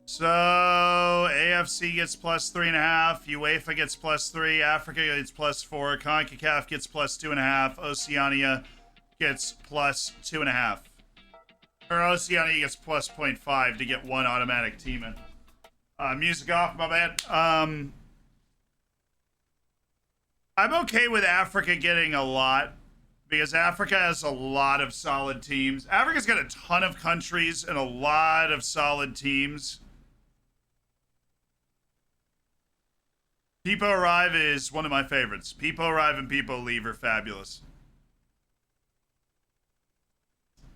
So AFC gets +3.5, UEFA gets +3, Africa gets +4, CONCACAF gets +2.5, Oceania gets +2.5. Or Oceania gets +0.5 to get one automatic team in. Music off, my bad. I'm okay with Africa getting a lot because Africa has a lot of solid teams. Africa's got a ton of countries and a lot of solid teams. People Arrive is one of my favorites. People Arrive and People Leave are fabulous.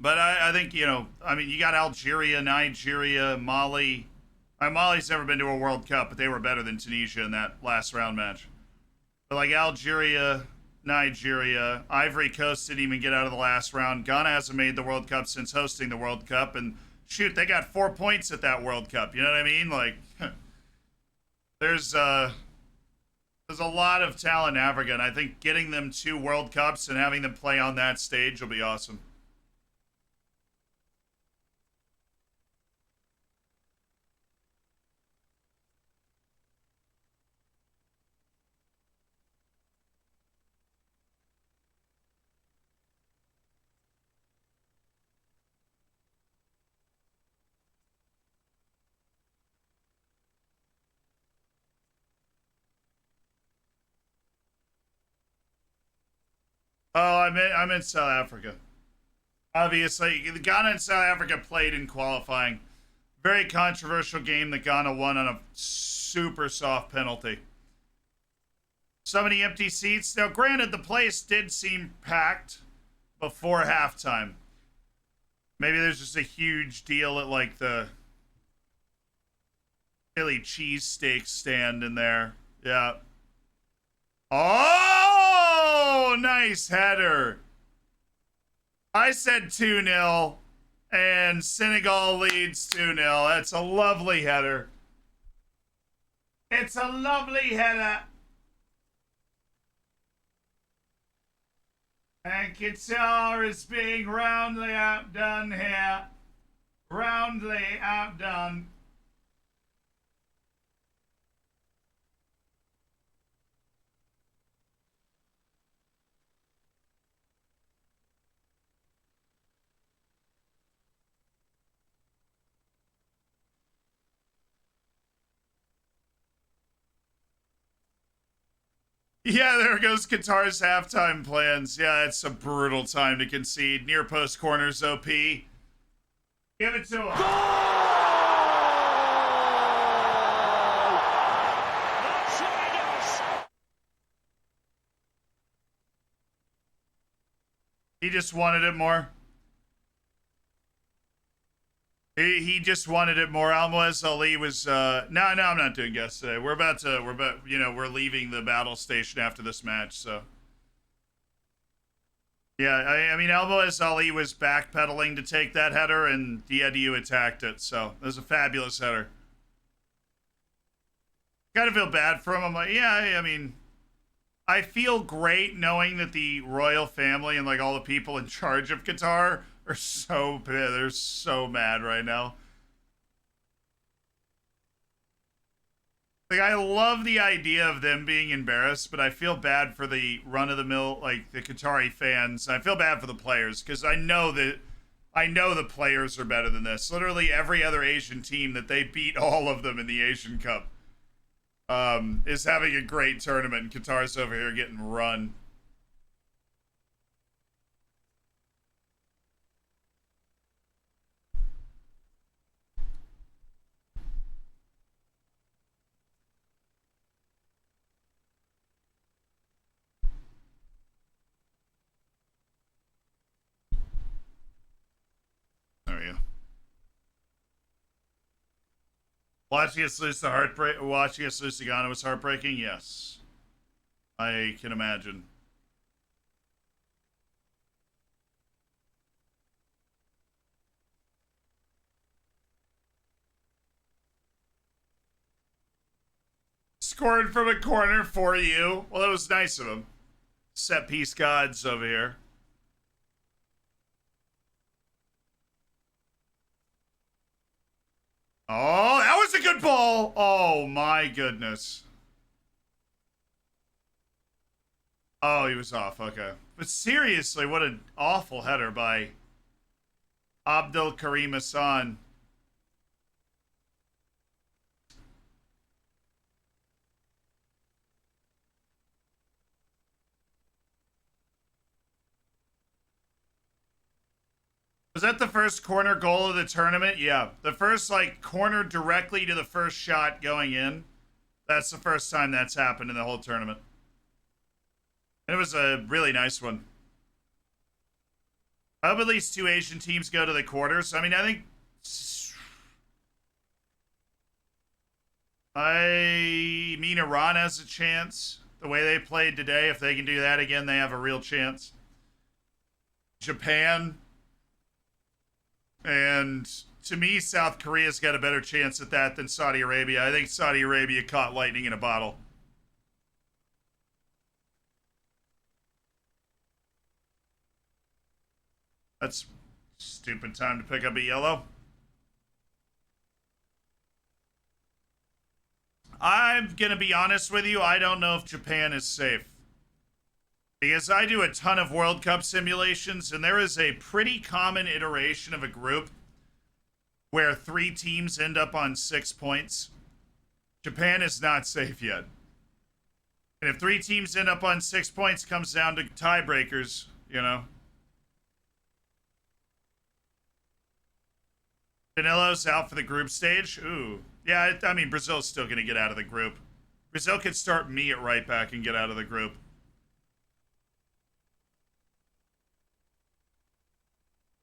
But I think, you know, I mean, you got Algeria, Nigeria, Mali. Mali's never been to a World Cup, but they were better than Tunisia in that last round match. But like Algeria, Nigeria, Ivory Coast didn't even get out of the last round. Ghana hasn't made the World Cup since hosting the World Cup. And shoot, they got 4 points at that World Cup. You know what I mean? Like, there's a lot of talent in Africa, and I think getting them 2 World Cups and having them play on that stage will be awesome. Oh, I'm in South Africa. Obviously, Ghana and South Africa played in qualifying. Very controversial game that Ghana won on a super soft penalty. So many empty seats. Now, granted, the place did seem packed before halftime. Maybe there's just a huge deal at like the Philly cheesesteak stand in there. Yeah. Oh, nice header. I said 2-0, and Senegal leads 2-0. That's a lovely header. It's a lovely header. And Qatar is being roundly outdone here. Roundly outdone. Yeah, there goes Qatar's halftime plans. Yeah, it's a brutal time to concede. Near post corners, OP. Give it to him. He just wanted it more. He just wanted it more. Almoez Ali was no, I'm not doing guests today. We're leaving the battle station after this match, so yeah, I mean Almoez Ali was backpedaling to take that header and Diadiu attacked it, so it was a fabulous header. Kind of feel bad for him. I'm like, yeah, I mean, I feel great knowing that the royal family and like all the people in charge of Qatar they're so mad right now. Like, I love the idea of them being embarrassed, but I feel bad for the run-of-the-mill, like, the Qatari fans. I feel bad for the players, because I know the players are better than this. Literally every other Asian team that they beat all of them in the Asian Cup is having a great tournament, and Qatar's over here getting run. Watching us lose the heartbreak. Watching us lose to Ghana was heartbreaking. Yes, I can imagine. Scored from a corner for you. Well, that was nice of him. Set piece gods over here. Oh, that was a good ball. Oh, my goodness. Oh, he was off. Okay. But seriously, what an awful header by Abdul Karim Hassan. Was that the first corner goal of the tournament? Yeah. The first, like, corner directly to the first shot going in. That's the first time that's happened in the whole tournament. And it was a really nice one. I hope at least 2 Asian teams go to the quarters. I mean, I think... I mean, Iran has a chance. The way they played today, if they can do that again, they have a real chance. Japan... And to me, South Korea's got a better chance at that than Saudi Arabia. I think Saudi Arabia caught lightning in a bottle. That's stupid time to pick up a yellow. I'm going to be honest with you. I don't know if Japan is safe. Because I do a ton of World Cup simulations, and there is a pretty common iteration of a group where 3 teams end up on 6 points. Japan is not safe yet. And if 3 teams end up on 6 points, it comes down to tiebreakers, you know. Danielo's out for the group stage. Ooh. Yeah, I mean, Brazil's still going to get out of the group. Brazil could start me at right back and get out of the group.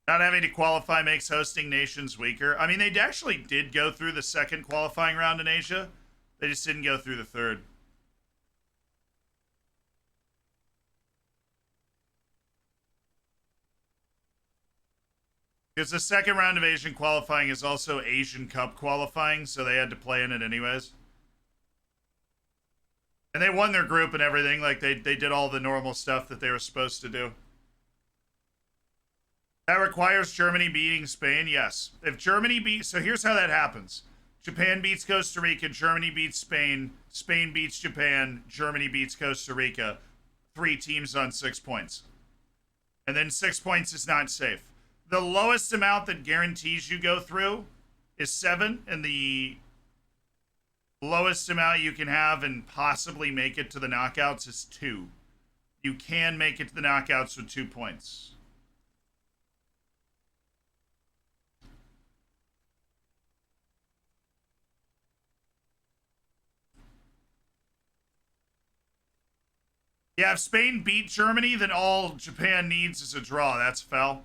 Not having to qualify makes hosting nations weaker. I mean, they actually did go through the second qualifying round in Asia. They just didn't go through the third. Because the second round of Asian qualifying is also Asian Cup qualifying, so they had to play in it anyways. And they won their group and everything. Like, they did all the normal stuff that they were supposed to do. That requires Germany beating Spain? Yes. If Germany beats... So here's how that happens. Japan beats Costa Rica, Germany beats Spain, Spain beats Japan, Germany beats Costa Rica. 3 teams on 6 points. And then 6 points is not safe. The lowest amount that guarantees you go through is 7, and the lowest amount you can have and possibly make it to the knockouts is 2. You can make it to the knockouts with 2 points. Yeah, if Spain beat Germany, then all Japan needs is a draw. That's foul.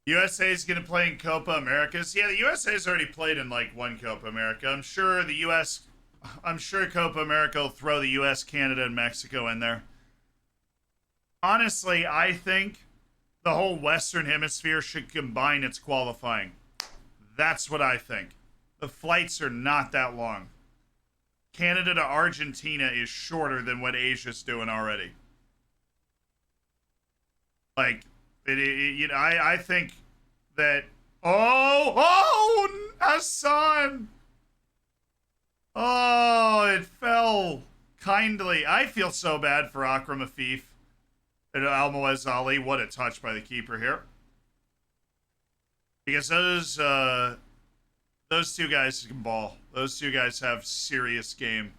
USA is going to play in Copa Americas. Yeah, the USA's already played in like 1 Copa America. I'm sure Copa America will throw the US, Canada, and Mexico in there. Honestly, I think the whole Western Hemisphere should combine its qualifying. That's what I think. The flights are not that long. Canada to Argentina is shorter than what Asia's doing already. Like, I think that... Oh, Hassan! Oh, it fell kindly. I feel so bad for Akram Afif and Almoez Ali. What a touch by the keeper here. Because those Those two guys can ball. Those two guys have serious game.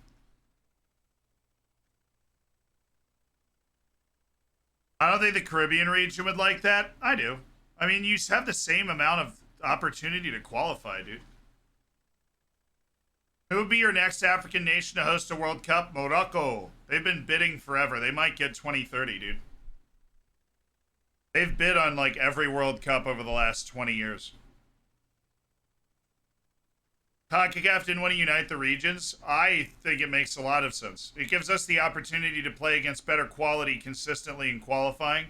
I don't think the Caribbean region would like that. I do. I mean, you have the same amount of opportunity to qualify, dude. Who would be your next African nation to host a World Cup? Morocco. They've been bidding forever. They might get 2030, dude. They've bid on like every World Cup over the last 20 years. CONCACAF didn't want to unite the regions. I think it makes a lot of sense. It gives us the opportunity to play against better quality consistently in qualifying.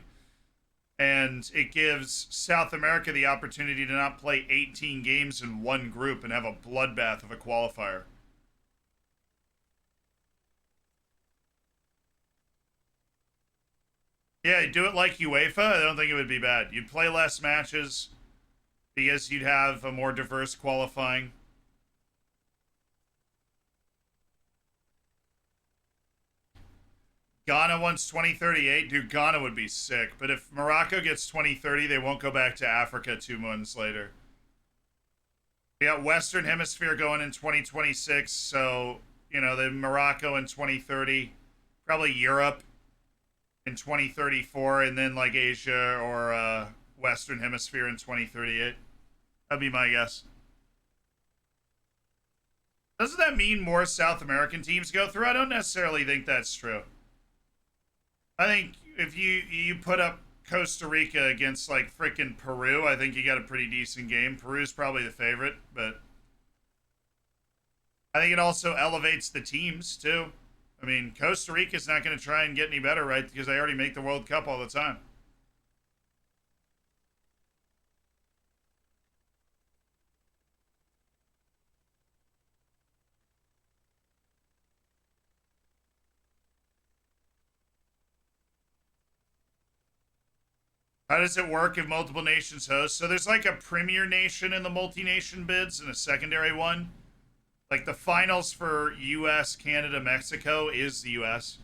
And it gives South America the opportunity to not play 18 games in one group and have a bloodbath of a qualifier. Yeah, do it like UEFA. I don't think it would be bad. You'd play less matches because you'd have a more diverse qualifying. Ghana wants 2038. Dude, Ghana would be sick. But if Morocco gets 2030, they won't go back to Africa 2 months later. We got Western Hemisphere going in 2026. So, you know, the Morocco in 2030. Probably Europe in 2034. And then like Asia or Western Hemisphere in 2038. That'd be my guess. Doesn't that mean more South American teams go through? I don't necessarily think that's true. I think if you put up Costa Rica against like freaking Peru, I think you got a pretty decent game. Peru's probably the favorite, but I think it also elevates the teams too. I mean, Costa Rica's not going to try and get any better, right? Because they already make the World Cup all the time. How does it work if multiple nations host? So there's like a premier nation in the multi-nation bids and a secondary one. Like the finals for US, Canada, Mexico is the US.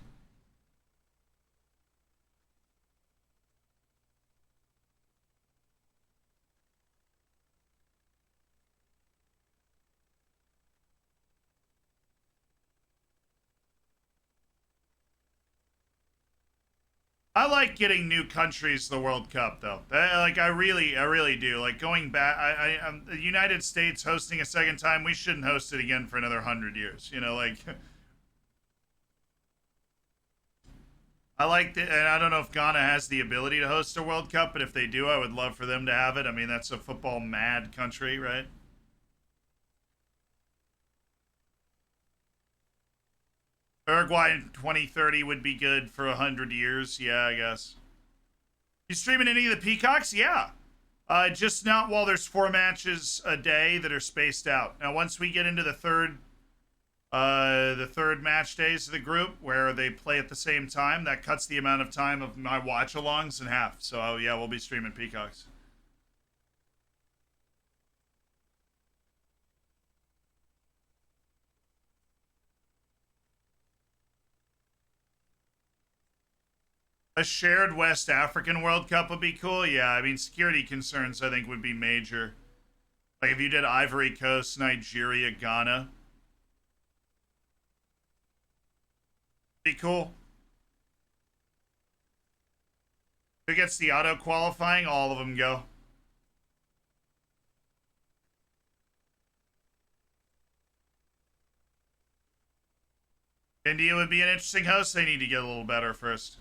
I like getting new countries to the World Cup, though. I really do. Like going back, the United States hosting a second time. We shouldn't host it again for another 100 years. You know, like I like it, and I don't know if Ghana has the ability to host a World Cup, but if they do, I would love for them to have it. I mean, that's a football mad country, right? Uruguay in 2030 would be good for 100 years. Yeah, I guess. You streaming any of the Peacocks? Yeah. Just not while there's 4 matches a day that are spaced out. Now, once we get into the third match days of the group where they play at the same time, that cuts the amount of time of my watch-alongs in half. So, yeah, we'll be streaming Peacocks. A shared West African World Cup would be cool. Yeah, I mean, security concerns, I think, would be major. Like, if you did Ivory Coast, Nigeria, Ghana. Be cool. Who gets the auto qualifying? All of them go. India would be an interesting host. They need to get a little better first.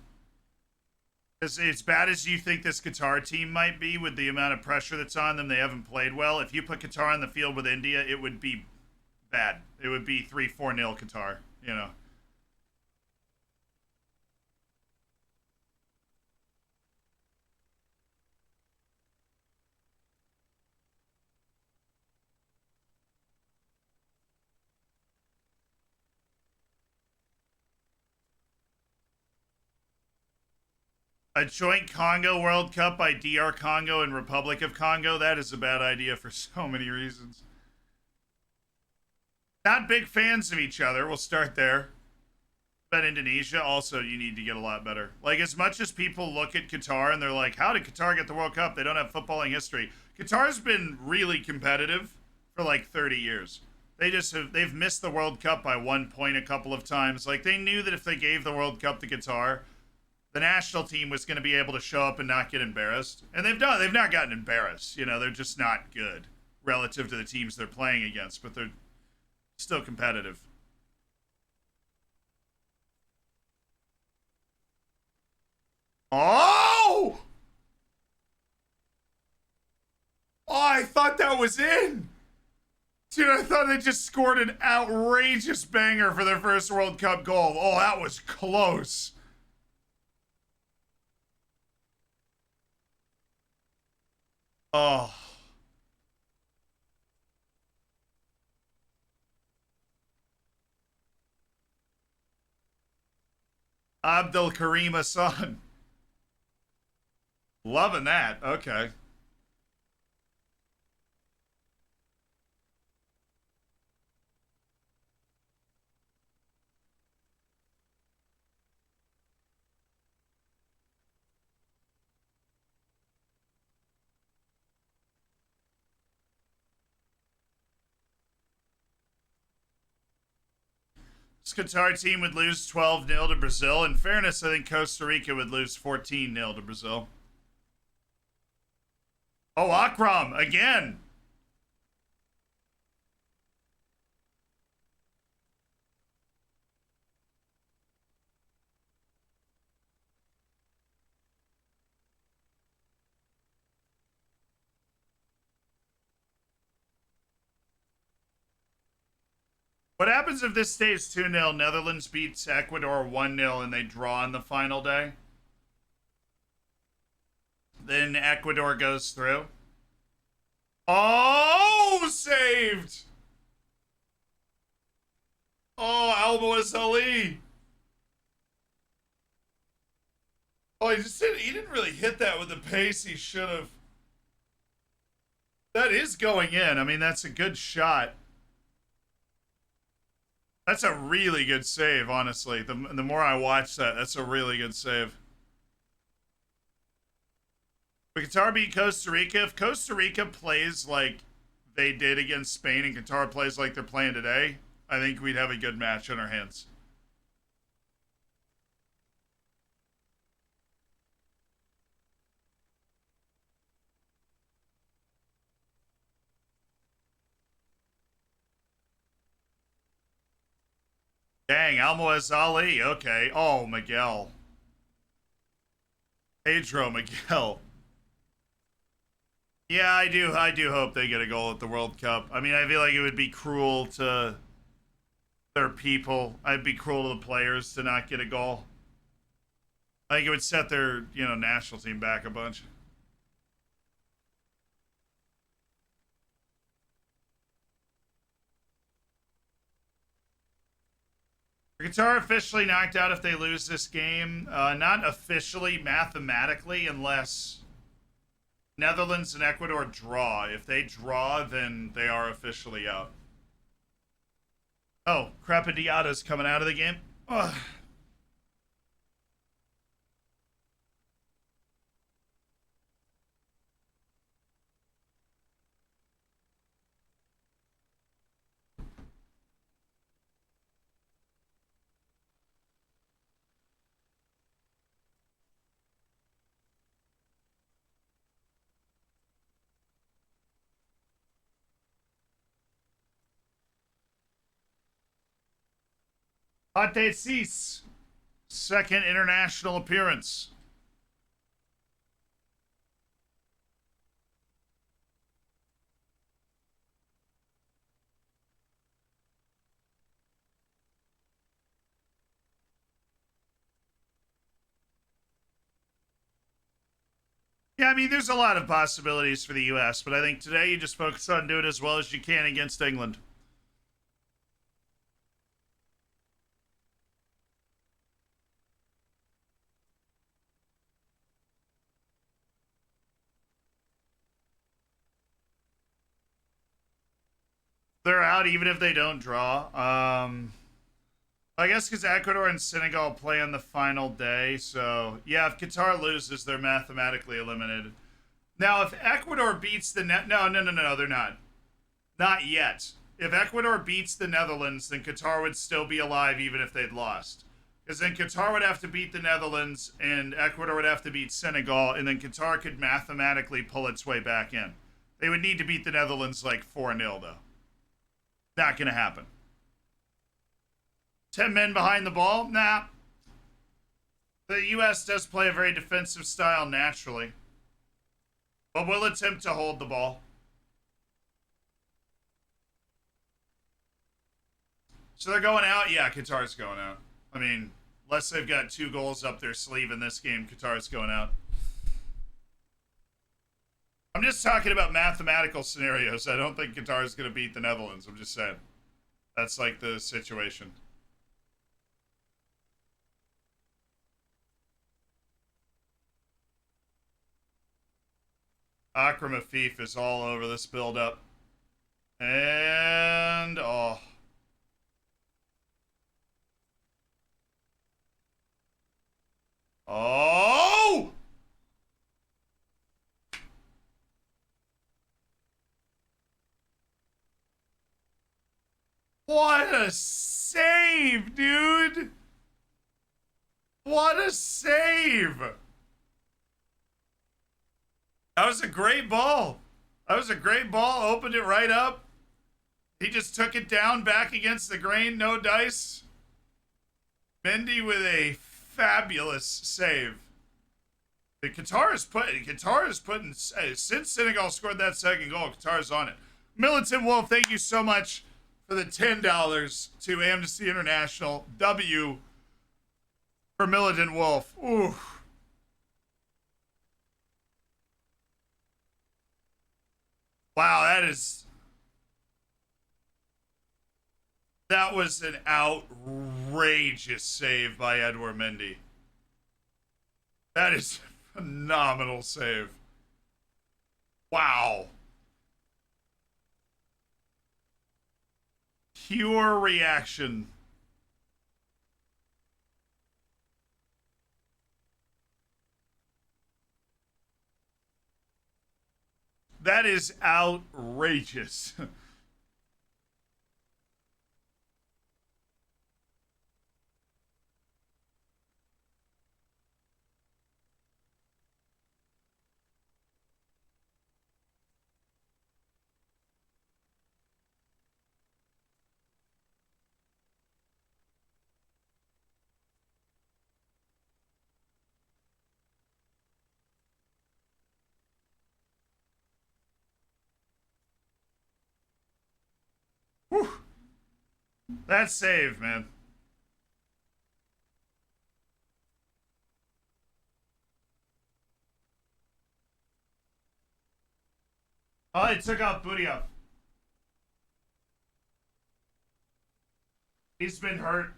As bad as you think this Qatar team might be with the amount of pressure that's on them, they haven't played well. If you put Qatar on the field with India, it would be bad. It would be 3-4-0 Qatar, you know. A joint Congo World Cup by DR Congo and Republic of Congo, that is a bad idea for so many reasons. Not big fans of each other. We'll start there. But Indonesia, also, you need to get a lot better. Like, as much as people look at Qatar and they're like, how did Qatar get the World Cup? They don't have footballing history. Qatar's been really competitive for like 30 years. They've missed the World Cup by 1 point a couple of times. Like they knew that if they gave the World Cup to Qatar, the national team was going to be able to show up and not get embarrassed. And they've not gotten embarrassed. You know, they're just not good relative to the teams they're playing against, but they're still competitive. Oh! Oh, I thought that was in. Dude, I thought they just scored an outrageous banger for their first World Cup goal. Oh, that was close. Oh. Abdul Karim Hassan. Loving that. Okay. This Qatar team would lose 12-0 to Brazil. In fairness, I think Costa Rica would lose 14-0 to Brazil. Oh, Akram, again. What happens if this stays 2-0? Netherlands beats Ecuador 1-0 and they draw on the final day? Then Ecuador goes through. Oh, saved! Oh, Almoez Ali. Oh, he didn't really hit that with the pace he should have. That is going in. I mean, that's a good shot. That's a really good save, honestly. The more I watch that, that's a really good save. But Qatar beat Costa Rica. If Costa Rica plays like they did against Spain and Qatar plays like they're playing today, I think we'd have a good match on our hands. Dang, Almoez Ali. Okay. Oh, Miguel. Pedro Miguel. Yeah, I do hope they get a goal at the World Cup. I mean, I feel like it would be cruel to their people. I'd be cruel to the players to not get a goal. I think it would set their, national team back a bunch. Qatar officially knocked out if they lose this game. Not officially, mathematically, unless Netherlands and Ecuador draw. If they draw, then they are officially out. Oh, Crapadiato's coming out of the game. Ugh. Pate Cis, second international appearance. Yeah, I mean, there's a lot of possibilities for the U.S., but I think today you just focus on doing as well as you can against England. They're out even if they don't draw. I guess because Ecuador and Senegal play on the final day. So, yeah, if Qatar loses, they're mathematically eliminated. Now, if Ecuador beats the net... No, they're not. Not yet. If Ecuador beats the Netherlands, then Qatar would still be alive even if they'd lost. Because then Qatar would have to beat the Netherlands, and Ecuador would have to beat Senegal, and then Qatar could mathematically pull its way back in. They would need to beat the Netherlands like 4-0, though. Not going to happen. 10 men behind the ball? Nah. The U.S. does play a very defensive style naturally, but will attempt to hold the ball. So they're going out? Yeah, Qatar's going out. I mean, unless they've got 2 goals up their sleeve in this game, Qatar's going out. I'm just talking about mathematical scenarios. I don't think Qatar's going to beat the Netherlands. I'm just saying. That's like the situation. Akram Afif is all over this build-up. And, oh. Oh! What a save, dude! What a save! That was a great ball. That was a great ball. Opened it right up. He just took it down back against the grain. No dice. Mendy with a fabulous save. Qatar is putting, since Senegal scored that second goal, Qatar's on it. Militant Wolf, thank you so much for the $10 to Amnesty International. W for Militant Wolf. Ooh. Wow, that was an outrageous save by Edouard Mendy. That is a phenomenal save. Wow. Pure reaction. That is outrageous. Whew. That save, man. Oh, they took out Booty-Up. He's been hurt.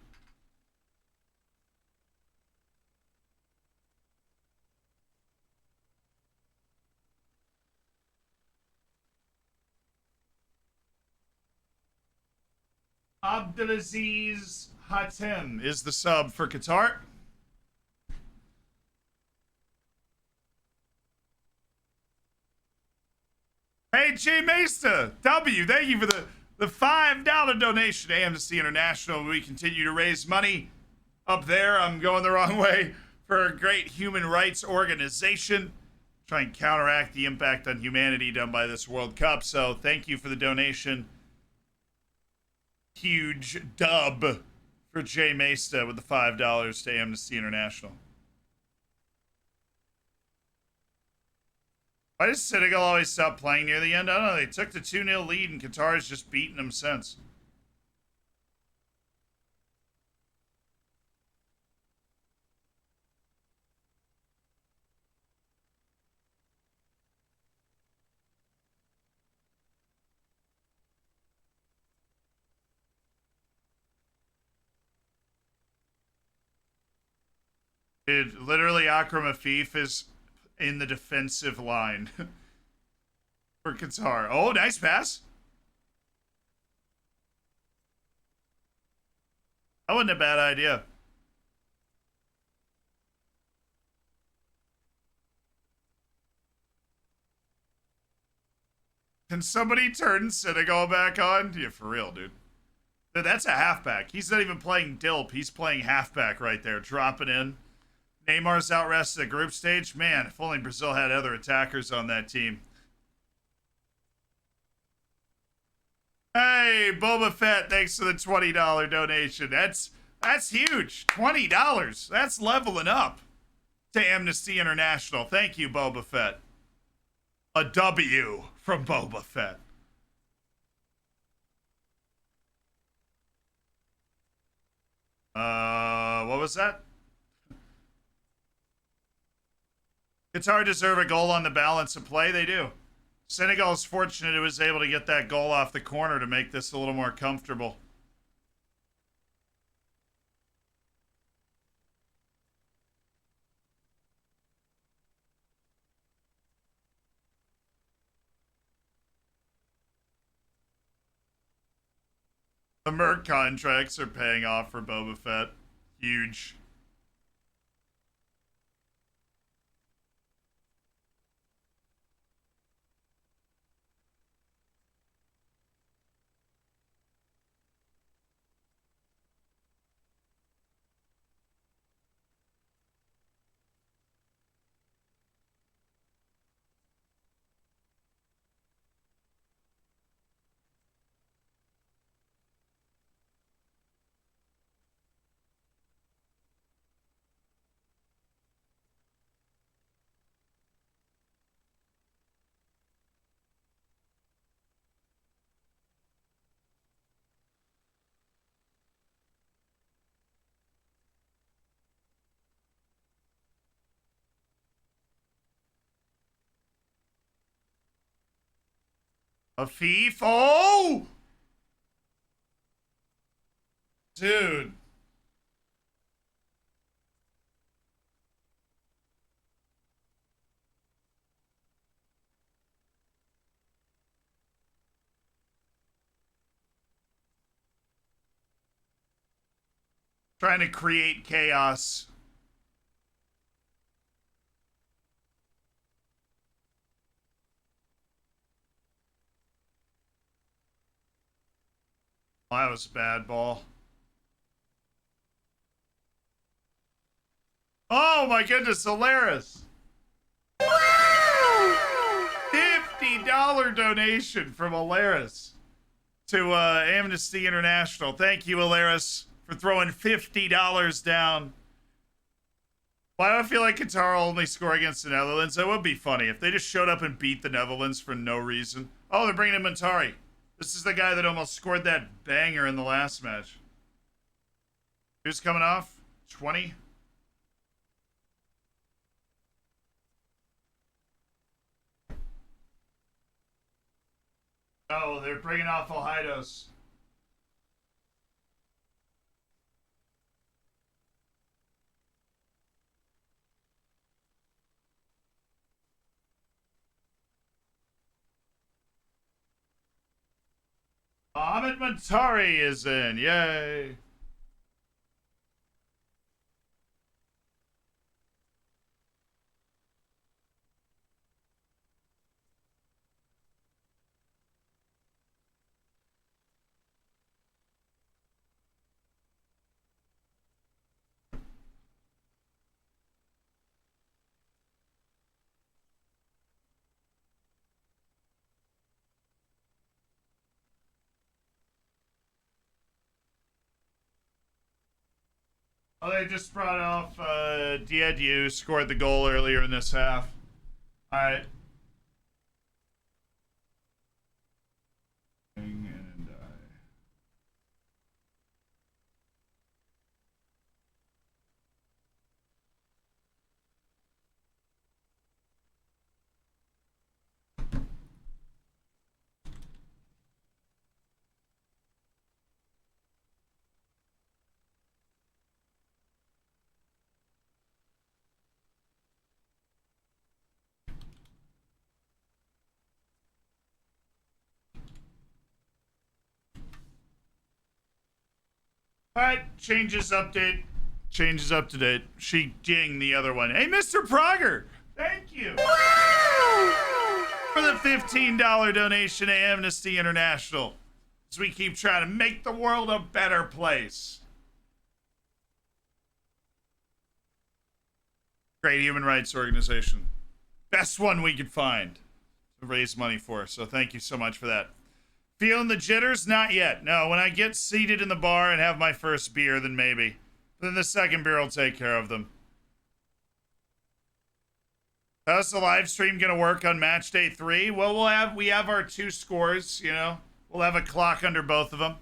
Abdelaziz Hatem is the sub for Qatar. Hey, G Mesta, W, thank you for the $5 donation to Amnesty International. We continue to raise money up there. I'm going the wrong way for a great human rights organization. Try and counteract the impact on humanity done by this World Cup. So thank you for the donation. Huge dub for Jay Mesta with the $5 to Amnesty International. Why does Senegal always stop playing near the end? I don't know. They took the 2-0 lead and Qatar's just beaten them since. Dude, literally Akram Afif is in the defensive line for Qatar. Oh, nice pass. That wasn't a bad idea. Can somebody turn Senegal back on? Yeah, for real, dude. That's a halfback. He's not even playing Dilp. He's playing halfback right there, dropping in. Neymar's out rest of the group stage. Man, if only Brazil had other attackers on that team. Hey, Boba Fett, thanks for the $20 donation. That's huge. $20. That's leveling up to Amnesty International. Thank you, Boba Fett. A W from Boba Fett. What was that? Qatar deserve a goal on the balance of play. They do. Senegal is fortunate it was able to get that goal off the corner to make this a little more comfortable. The Merc contracts are paying off for Boba Fett. Huge. A thief? Oh! Dude. Trying to create chaos. Well, that was a bad ball. Oh my goodness, Alaris. $50 donation from Alaris to Amnesty International. Thank you, Alaris, for throwing $50 down. Why do I feel like Qatar will only score against the Netherlands? That would be funny if they just showed up and beat the Netherlands for no reason. Oh, they're bringing in Montari. This is the guy that almost scored that banger in the last match. Who's coming off? 20? Oh, they're bringing off Ohidos. Ahmed Montari is in. Yay. Oh, they just brought off Diediu, scored the goal earlier in this half. All right. All right, changes update. Changes up to date. She ding the other one. Hey, Mr. Prager, thank you for for the $15 donation to Amnesty International as we keep trying to make the world a better place. Great human rights organization. Best one we could find to raise money for. So thank you so much for that. Feeling the jitters? Not yet. No, when I get seated in the bar and have my first beer, then maybe. Then the second beer will take care of them. How's the live stream gonna work on match day 3? Well, we have our 2 scores, you know. We'll have a clock under both of them.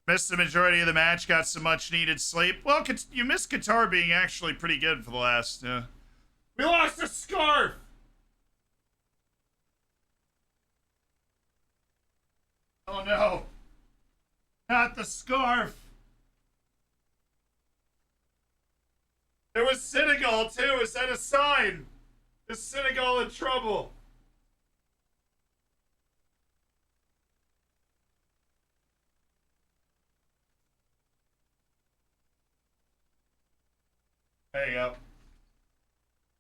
Missed the majority of the match, got some much needed sleep. Well, you missed Qatar being actually pretty good for the last, We lost a scarf! Oh no. Not the scarf. There was Senegal too. Is that a sign? Is Senegal in trouble? There you go.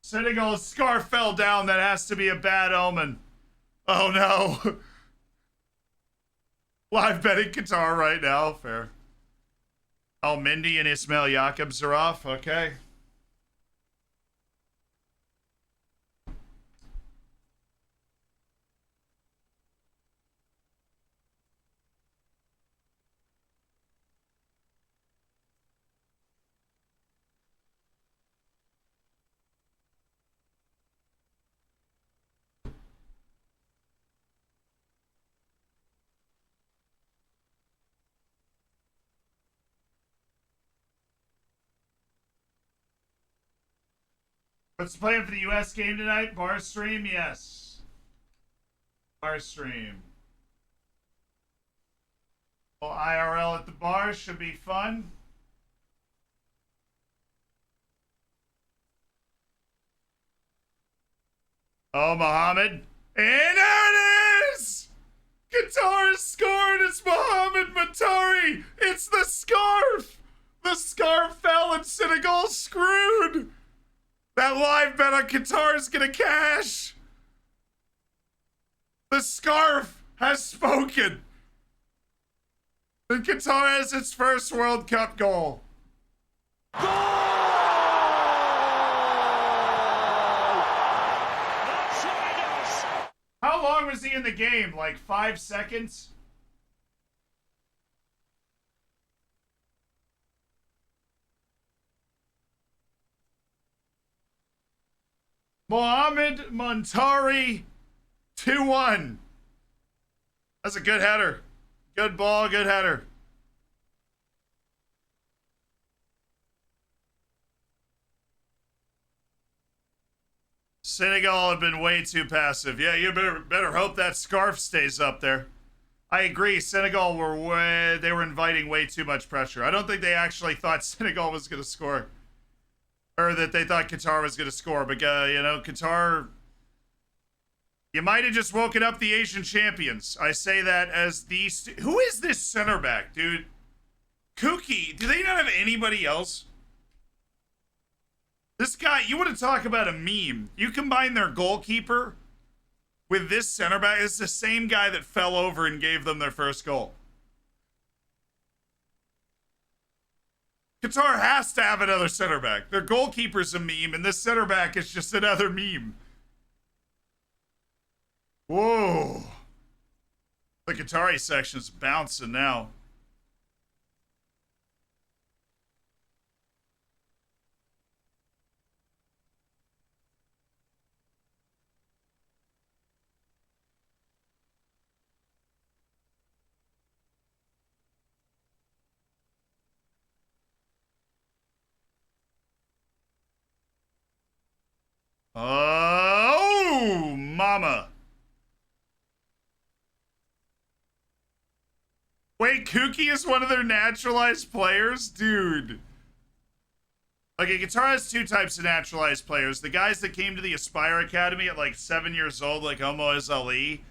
Senegal's scarf fell down. That has to be a bad omen. Oh no. Live betting Qatar right now. Fair. Oh, Mindy and Ismail Jakobs are off. Okay. What's playing for the U.S. game tonight? Bar stream? Yes. Bar stream. Well, IRL at the bar should be fun. Oh, Mohammed. And there it is! Qatar has scored! It's Mohammed Matari! It's the scarf! The scarf fell and Senegal's screwed! That live bet on Qatar is gonna cash! The scarf has spoken! And Qatar has its first World Cup goal. Goal! How long was he in the game? Like 5 seconds? Mohammed Montari, 2-1. That's a good header. Good ball, good header. Senegal have been way too passive. Yeah, you better hope that scarf stays up there. I agree. Senegal they were inviting way too much pressure. I don't think they actually thought Senegal was going to score. Or that they thought Qatar was going to score. But, you know, Qatar... You might have just woken up the Asian champions. I say that as the... Who is this center back, dude? Kooky. Do they not have anybody else? This guy, you want to talk about a meme. You combine their goalkeeper with this center back. It's the same guy that fell over and gave them their first goal. Qatar has to have another center back. Their goalkeeper's a meme, and this center back is just another meme. Whoa. The Qatari section's bouncing now. Oh, mama. Wait, Kooky is one of their naturalized players? Dude. Okay, Qatar has two types of naturalized players. The guys that came to the Aspire Academy at like 7 years old, like Omo Ali,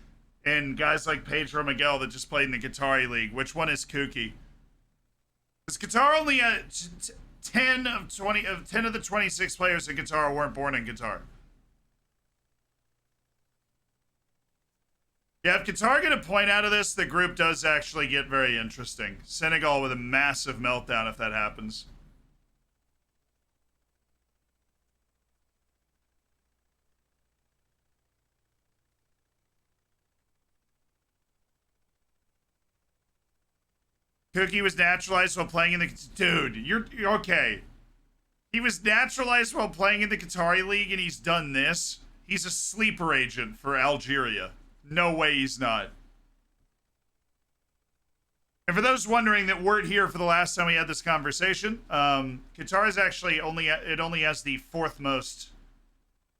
and guys like Pedro Miguel that just played in the Qatari League. Which one is kooky? Because Qatar only had 10 of 20 of 10 of the 26 players in Qatar weren't born in Qatar. Yeah, if Qatar get a point out of this, the group does actually get very interesting. Senegal with a massive meltdown if that happens. Cookie was naturalized while playing in the... Dude, you're okay. He was naturalized while playing in the Qatari League and he's done this. He's a sleeper agent for Algeria. No way he's not. And for those wondering that weren't here for the last time we had this conversation, Qatar is actually only has the fourth most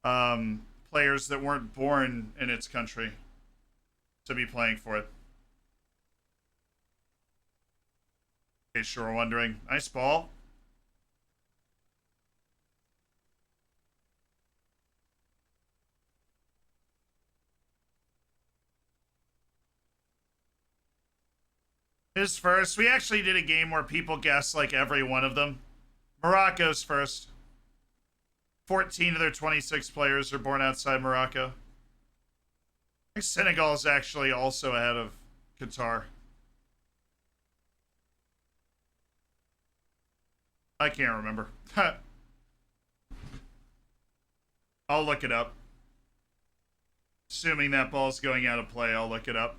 players that weren't born in its country to be playing for it. In case you were wondering. Nice ball. His first. We actually did a game where people guessed like every one of them. Morocco's first. 14 of their 26 players are born outside Morocco. I think Senegal is actually also ahead of Qatar. I can't remember. I'll look it up. Assuming that ball's going out of play, I'll look it up.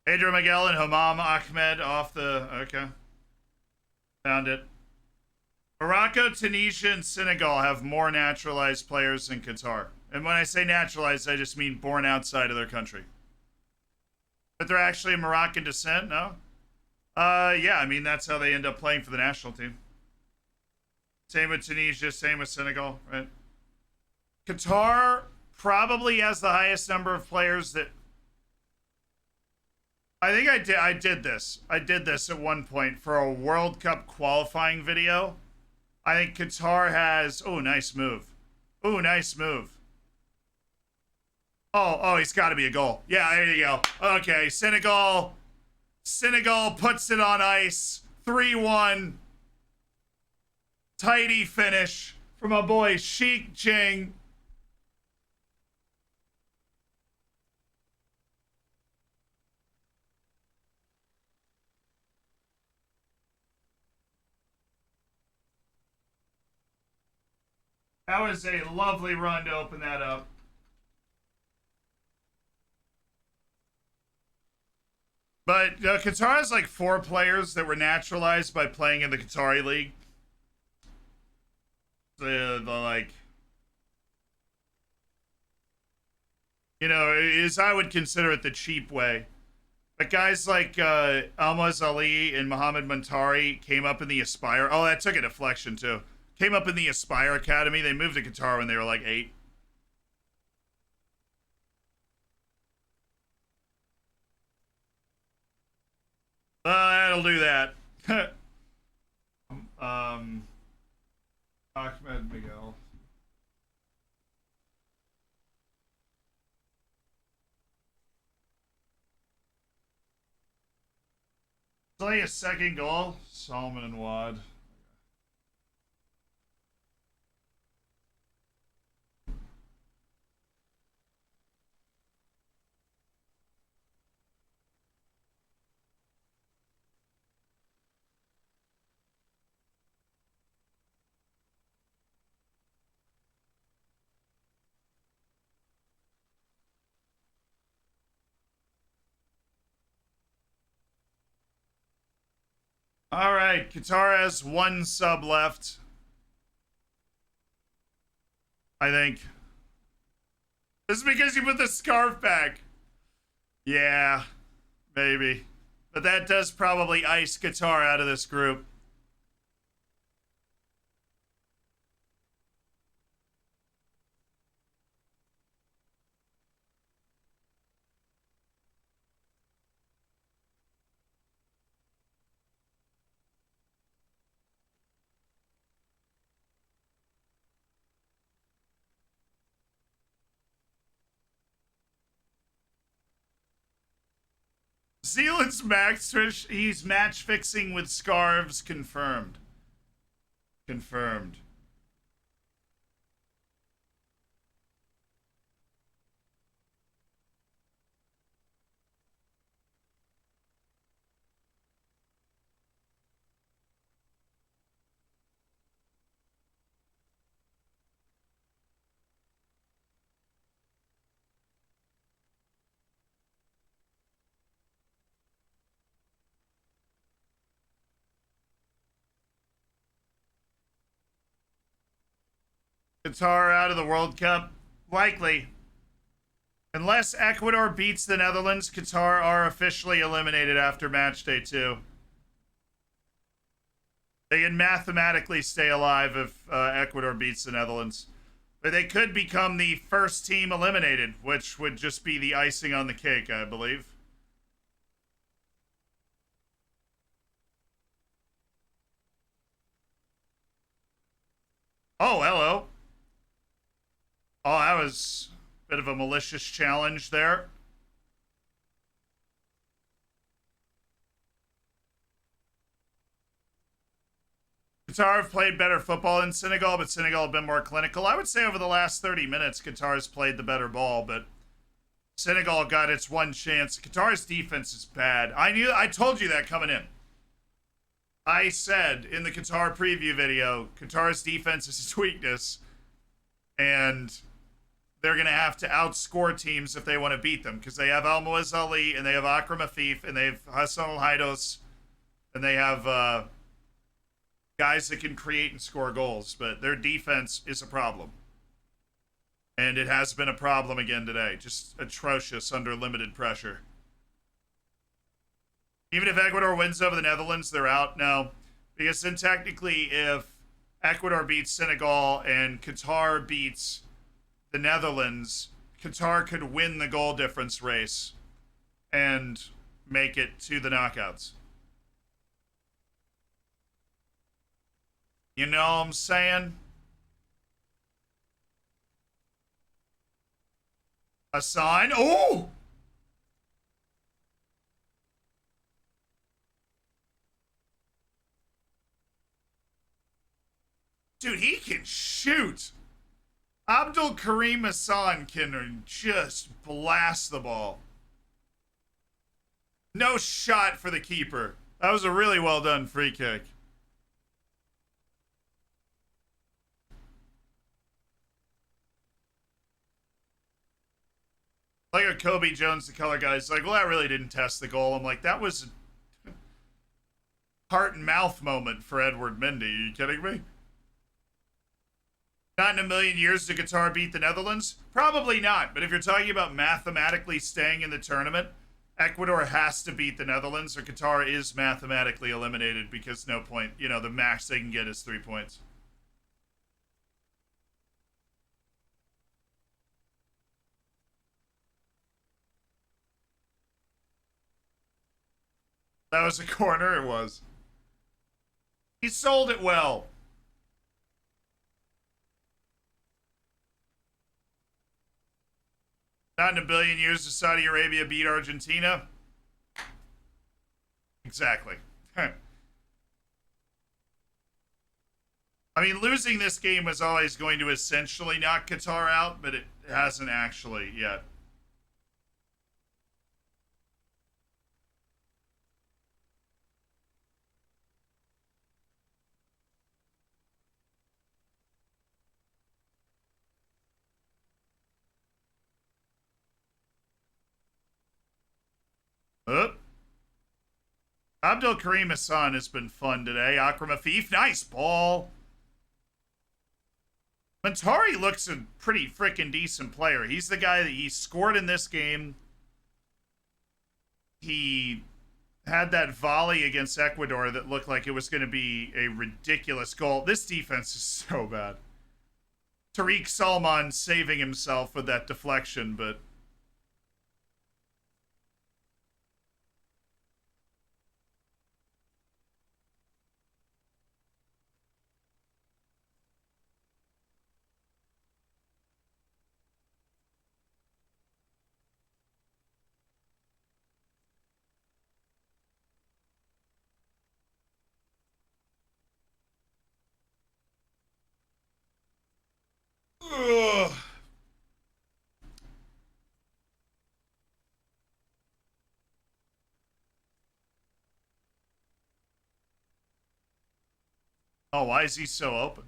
Pedro Miguel and Hamam Ahmed off the... Okay. Found it. Morocco, Tunisia, and Senegal have more naturalized players than Qatar. And when I say naturalized, I just mean born outside of their country. But they're actually of Moroccan descent, no? Yeah, I mean, that's how they end up playing for the national team. Same with Tunisia, same with Senegal, right? Qatar probably has the highest number of players that... I think I did this. I did this at one point for a World Cup qualifying video. I think Qatar has... Oh, nice move. Oh, nice move. Oh, he's got to be a goal. Yeah, there you go. Okay, Senegal puts it on ice. 3-1. Tidy finish from my boy Sheik Jing. That was a lovely run to open that up. But Qatar has like 4 players that were naturalized by playing in the Qatari League. The like, you know, is I would consider it the cheap way. But guys like Almaz Ali and Mohamed Montari came up in the Aspire. Oh, that took a deflection too. Came up in the Aspire Academy. They moved to Qatar when they were like 8. That'll do that. Ahmed Miguel. Play a second goal. Salman and Wad. All right, Qatar has 1 sub left. I think. It's because you put the scarf back. Yeah, maybe. But that does probably ice Qatar out of this group. Zealand's he's match fixing with scarves confirmed. Confirmed. Qatar out of the World Cup? Likely. Unless Ecuador beats the Netherlands, Qatar are officially eliminated after match day 2. They can mathematically stay alive if Ecuador beats the Netherlands. But they could become the first team eliminated, which would just be the icing on the cake, I believe. Oh, hello. Oh, that was a bit of a malicious challenge there. Qatar have played better football than Senegal, but Senegal have been more clinical. I would say over the last 30 minutes, Qatar's played the better ball, but Senegal got its one chance. Qatar's defense is bad. I told you that coming in. I said in the Qatar preview video, Qatar's defense is its weakness, and they're going to have to outscore teams if they want to beat them, because they have Almoez Ali, and they have Akram Afif, and they have Hassan Al-Haidos, and they have guys that can create and score goals, but their defense is a problem. And it has been a problem again today. Just atrocious under limited pressure. Even if Ecuador wins over the Netherlands, they're out? No. Because then technically, if Ecuador beats Senegal and Qatar beats the Netherlands, Qatar could win the goal difference race and make it to the knockouts. You know what I'm saying? Hassan. Oh! Dude, he can shoot. Abdul Karim Hassan can just blast the ball. No shot for the keeper. That was a really well done free kick. Like a Kobe Jones, the color guy's like, well, that really didn't test the goal. I'm like, that was a heart and mouth moment for Edward Mendy. Are you kidding me? Not in a million years did Qatar beat the Netherlands? Probably not. But if you're talking about mathematically staying in the tournament, Ecuador has to beat the Netherlands or Qatar is mathematically eliminated because no point, the max they can get is 3 points. That was a corner, it was. He sold it well. Not in a billion years does Saudi Arabia beat Argentina. Exactly. I mean, losing this game was always going to essentially knock Qatar out, but it hasn't actually yet. Oh. Abdul Karim Hassan has been fun today. Akram Afif, nice ball. Montari looks a pretty freaking decent player. He's the guy that he scored in this game. He had that volley against Ecuador that looked like it was going to be a ridiculous goal. This defense is so bad. Tariq Salman saving himself with that deflection, but ugh. Oh, why is he so open?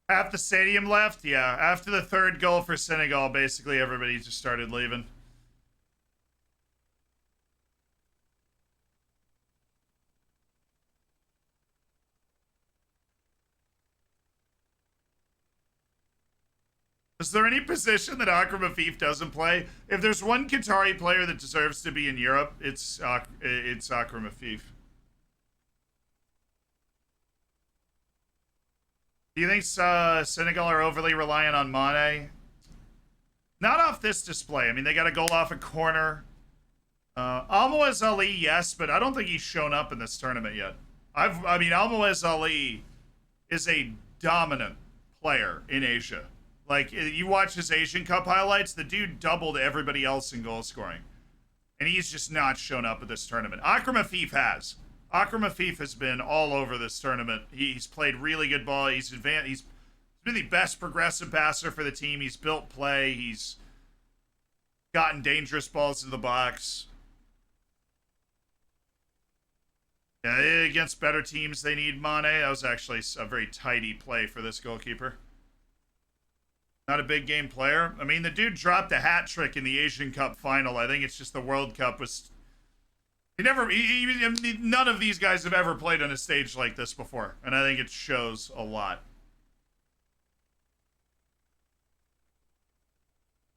Half the stadium left? Yeah. After the third goal for Senegal, basically everybody just started leaving. Is there any position that Akram Afif doesn't play? If there's one Qatari player that deserves to be in Europe, it's Akram Afif. Do you think Senegal are overly reliant on Mane? Not off this display. I mean, they got a goal off a corner. Almoez Ali, yes, but I don't think he's shown up in this tournament yet. I mean, Almoez Ali is a dominant player in Asia. Like, you watch his Asian Cup highlights, the dude doubled everybody else in goal scoring. And he's just not shown up at this tournament. Akram Afif has. Akram Afif has been all over this tournament. He's played really good ball. He's advanced. He's been the best progressive passer for the team. He's built play. He's gotten dangerous balls to the box. Yeah, against better teams, they need Mane. That was actually a very tidy play for this goalkeeper. Not a big game player. I mean, the dude dropped a hat trick in the Asian Cup final. I think it's just the World Cup was. None of these guys have ever played on a stage like this before, and I think it shows a lot.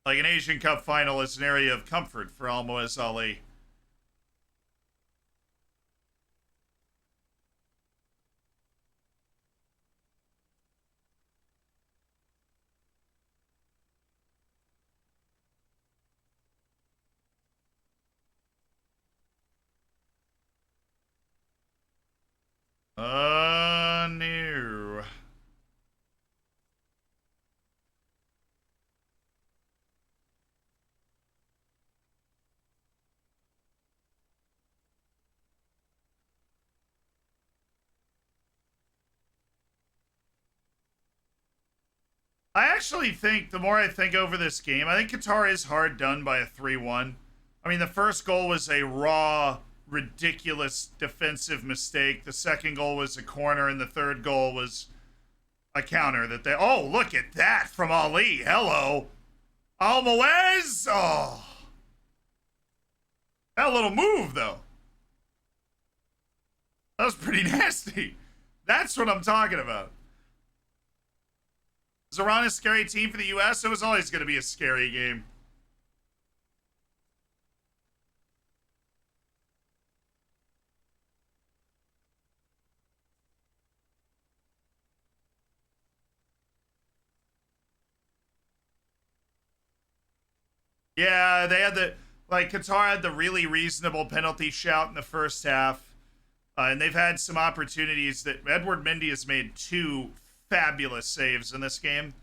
Like an Asian Cup final is an area of comfort for Almoez Ali. No. I actually think the more I think over this game, I think Qatar is hard done by a 3-1. I mean, the first goal was a raw, ridiculous defensive mistake. The second goal was a corner, and the third goal was a counter that they. Oh, look at that from Ali. Hello. Almoez. Oh. That little move, though. That was pretty nasty. That's what I'm talking about. Is Iran a scary team for the U.S.? It was always going to be a scary game. Yeah, they had the Qatar had the really reasonable penalty shout in the first half, and they've had some opportunities that Edward Mendy has made two fabulous saves in this game.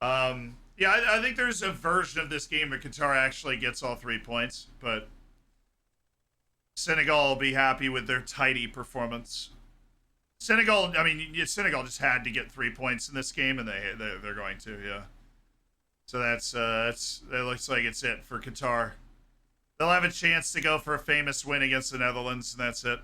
Yeah, I think there's a version of this game where Qatar actually gets all 3 points, but Senegal will be happy with their tidy performance. Senegal, I mean, Senegal just had to get 3 points in this game, and they're going to, yeah. So that looks like it's it for Qatar. They'll have a chance to go for a famous win against the Netherlands, and that's it.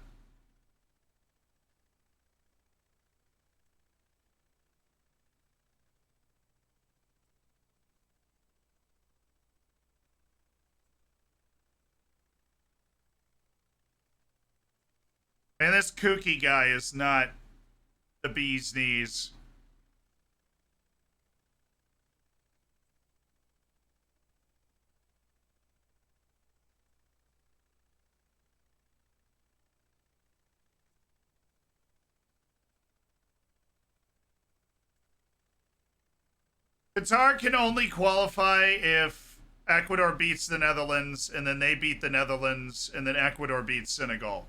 And this kooky guy is not the bee's knees. Qatar can only qualify if Ecuador beats the Netherlands, and then they beat the Netherlands, and then Ecuador beats Senegal.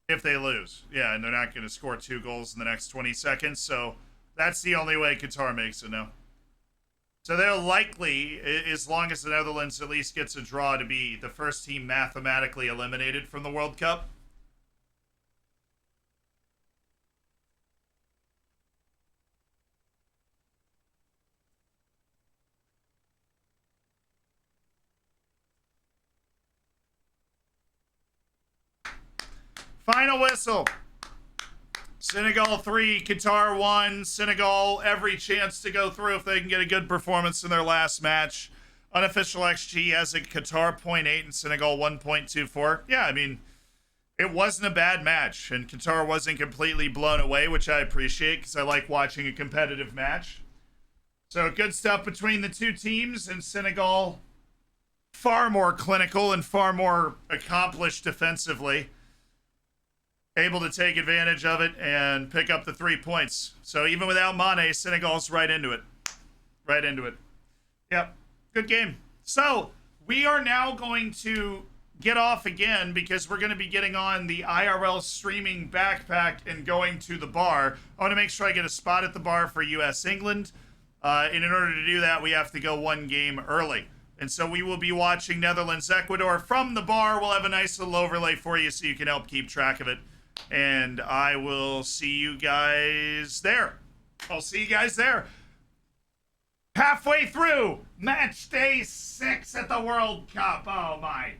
If they lose. Yeah, and they're not going to score 2 goals in the next 20 seconds, so that's the only way Qatar makes it now. So they're likely, as long as the Netherlands at least gets a draw, to be the first team mathematically eliminated from the World Cup. Final whistle. Senegal 3, Qatar 1. Senegal, every chance to go through if they can get a good performance in their last match. Unofficial XG has a Qatar 0.8 and Senegal 1.24. Yeah, I mean, it wasn't a bad match, and Qatar wasn't completely blown away, which I appreciate because I like watching a competitive match. So good stuff between the two teams, and Senegal far more clinical and far more accomplished defensively. Able to take advantage of it and pick up the 3 points. So even without Mane, Senegal's right into it. Right into it. Yep. Good game. So we are now going to get off again because we're going to be getting on the IRL streaming backpack and going to the bar. I want to make sure I get a spot at the bar for US England. And in order to do that, we have to go 1 game early. And so we will be watching Netherlands Ecuador from the bar. We'll have a nice little overlay for you so you can help keep track of it. And I will see you guys there. I'll see you guys there. Halfway through match day 6 at the World Cup. Oh my